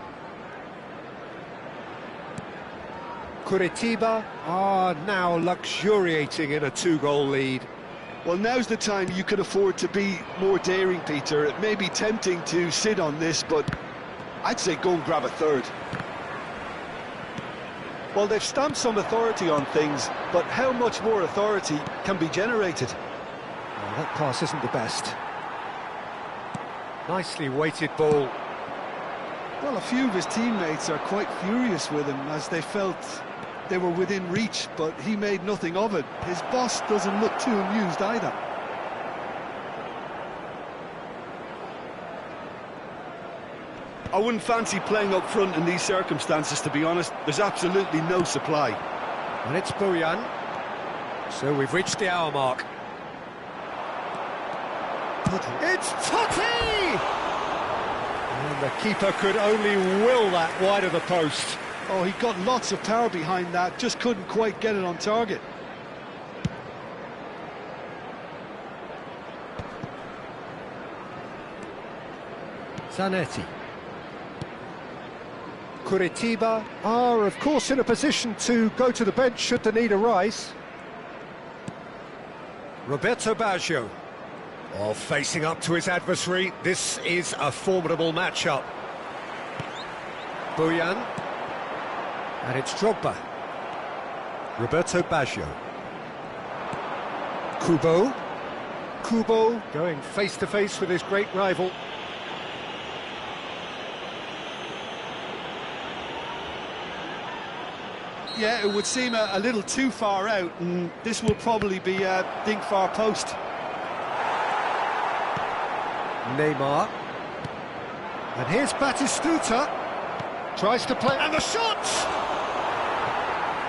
Curitiba are now luxuriating in a 2-goal lead. Well, now's the time you could afford to be more daring, Peter. It may be tempting to sit on this, but I'd say go and grab a third. Well, they've stamped some authority on things, but how much more authority can be generated? Oh, that pass isn't the best. Nicely weighted ball. Well, a few of his teammates are quite furious with him as they felt they were within reach, but he made nothing of it. His boss doesn't look too amused either. I wouldn't fancy playing up front in these circumstances, to be honest. There's absolutely no supply. And it's Bojan. So we've reached the hour mark. It's Totti! And the keeper could only will that wide of the post. Oh, he got lots of power behind that, just couldn't quite get it on target. Zanetti. Curitiba are, of course, in a position to go to the bench should the need arise. Roberto Baggio. Oh, facing up to his adversary, this is a formidable matchup. Bojan. And it's Drogba. Roberto Baggio. Kubo. Kubo going face-to-face with his great rival. Yeah, it would seem a little too far out, and this will probably be a think far post. Neymar. And here's Batistuta. Tries to play, and the shot!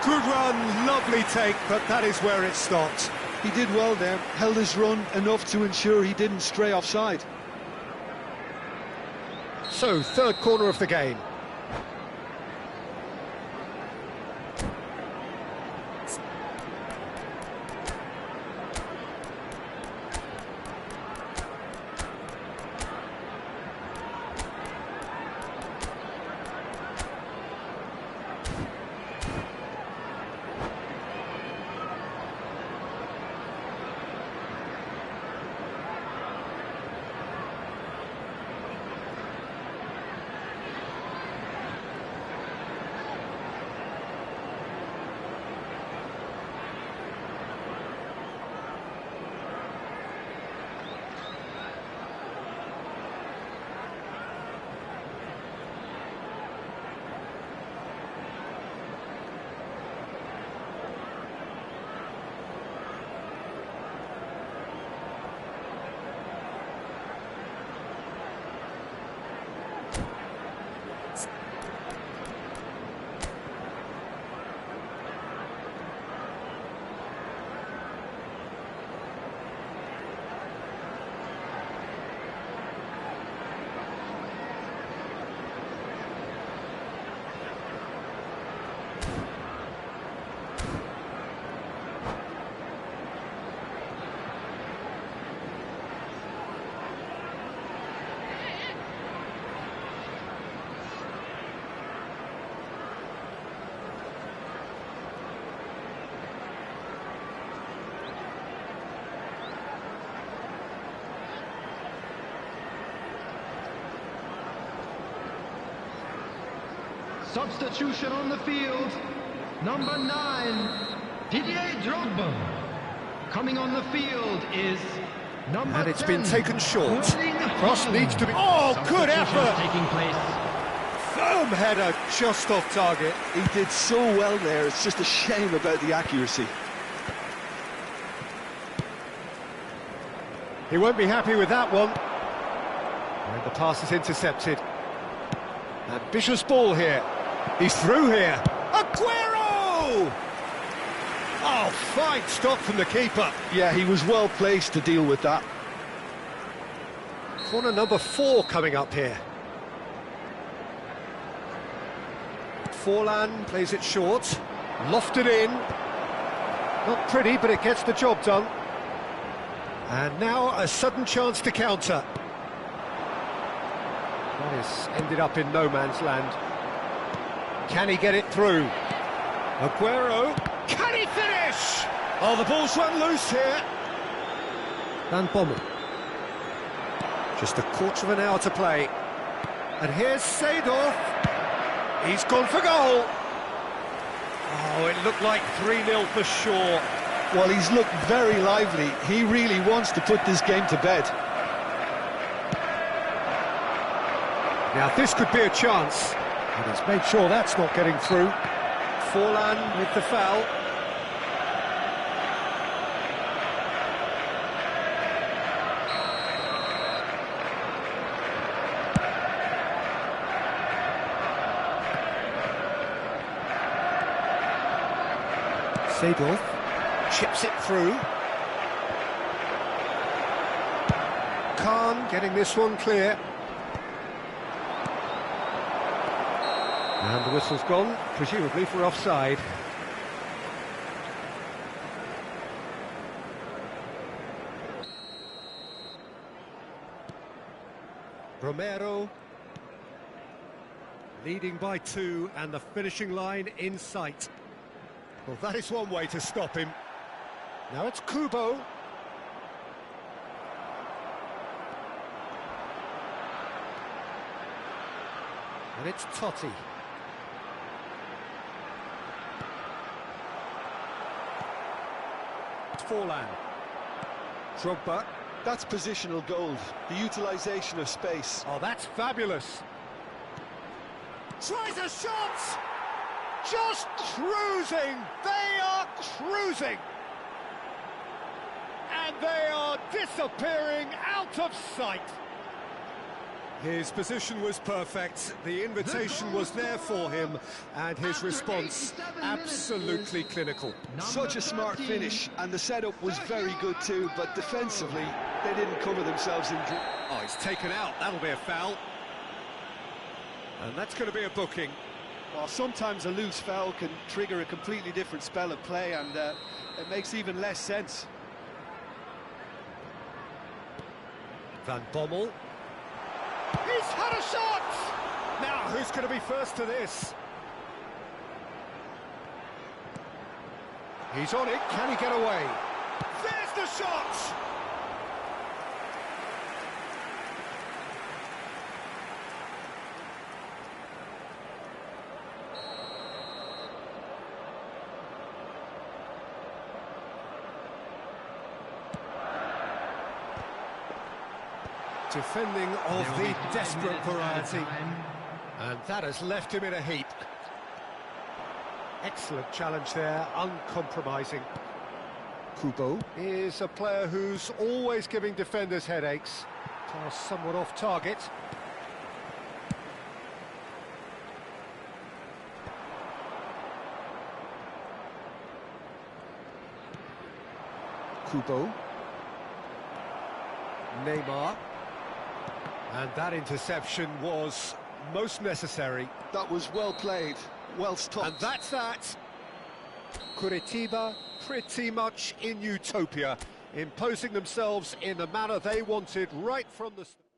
Good run, lovely take, but that is where it stopped. He did well there, held his run enough to ensure he didn't stray offside. So, third corner of the game. Substitution on the field. Number 9, Didier Drogba. Coming on the field is number 10. And it's been taken short. Cross needs to be... Oh, good effort! Taking place. Firm header, just off target. He did so well there, it's just a shame about the accuracy. He won't be happy with that one. And the pass is intercepted. Ambitious ball here. He's through here. Aguero! Oh, fine stop from the keeper. Yeah, he was well placed to deal with that. Corner number 4 coming up here. Forlan plays it short. Lofted in. Not pretty, but it gets the job done. And now a sudden chance to counter. That is ended up in no man's land. Can he get it through? Aguero. Can he finish? Oh, the ball's run loose here. Van Bommel. Just a quarter of an hour to play. And here's Seedorf. He's gone for goal. Oh, it looked like 3-0 for sure. Well, he's looked very lively. He really wants to put this game to bed. Now, this could be a chance. And he's made sure that's not getting through. Forlan with the foul. Seedorf chips it through. Khan getting this one clear. And the whistle's gone, presumably for offside. Romero leading by 2 and the finishing line in sight. Well, that is one way to stop him. Now it's Kubo. And it's Totti. Forlan. Drogba. That's positional gold, the utilisation of space. Oh, that's fabulous. Tries a shot! Just cruising! They are cruising! And they are disappearing out of sight. His position was perfect, the invitation was there for him, and his response absolutely clinical. Such a smart finish, and the setup was very good too, but defensively, they didn't cover themselves in... Oh, he's taken out, that'll be a foul. And that's going to be a booking. Well, sometimes a loose foul can trigger a completely different spell of play, and it makes even less sense. Van Bommel. He's had a shot! Now, who's going to be first to this? He's on it, can he get away? There's the shot! Defending of the desperate variety. And that has left him in a heap. Excellent challenge there, uncompromising. Kubo is a player who's always giving defenders headaches. Pass somewhat off target. Kubo. Neymar. And that interception was most necessary. That was well played, well stopped. And that's that. Curitiba pretty much in utopia, imposing themselves in the manner they wanted right from the start.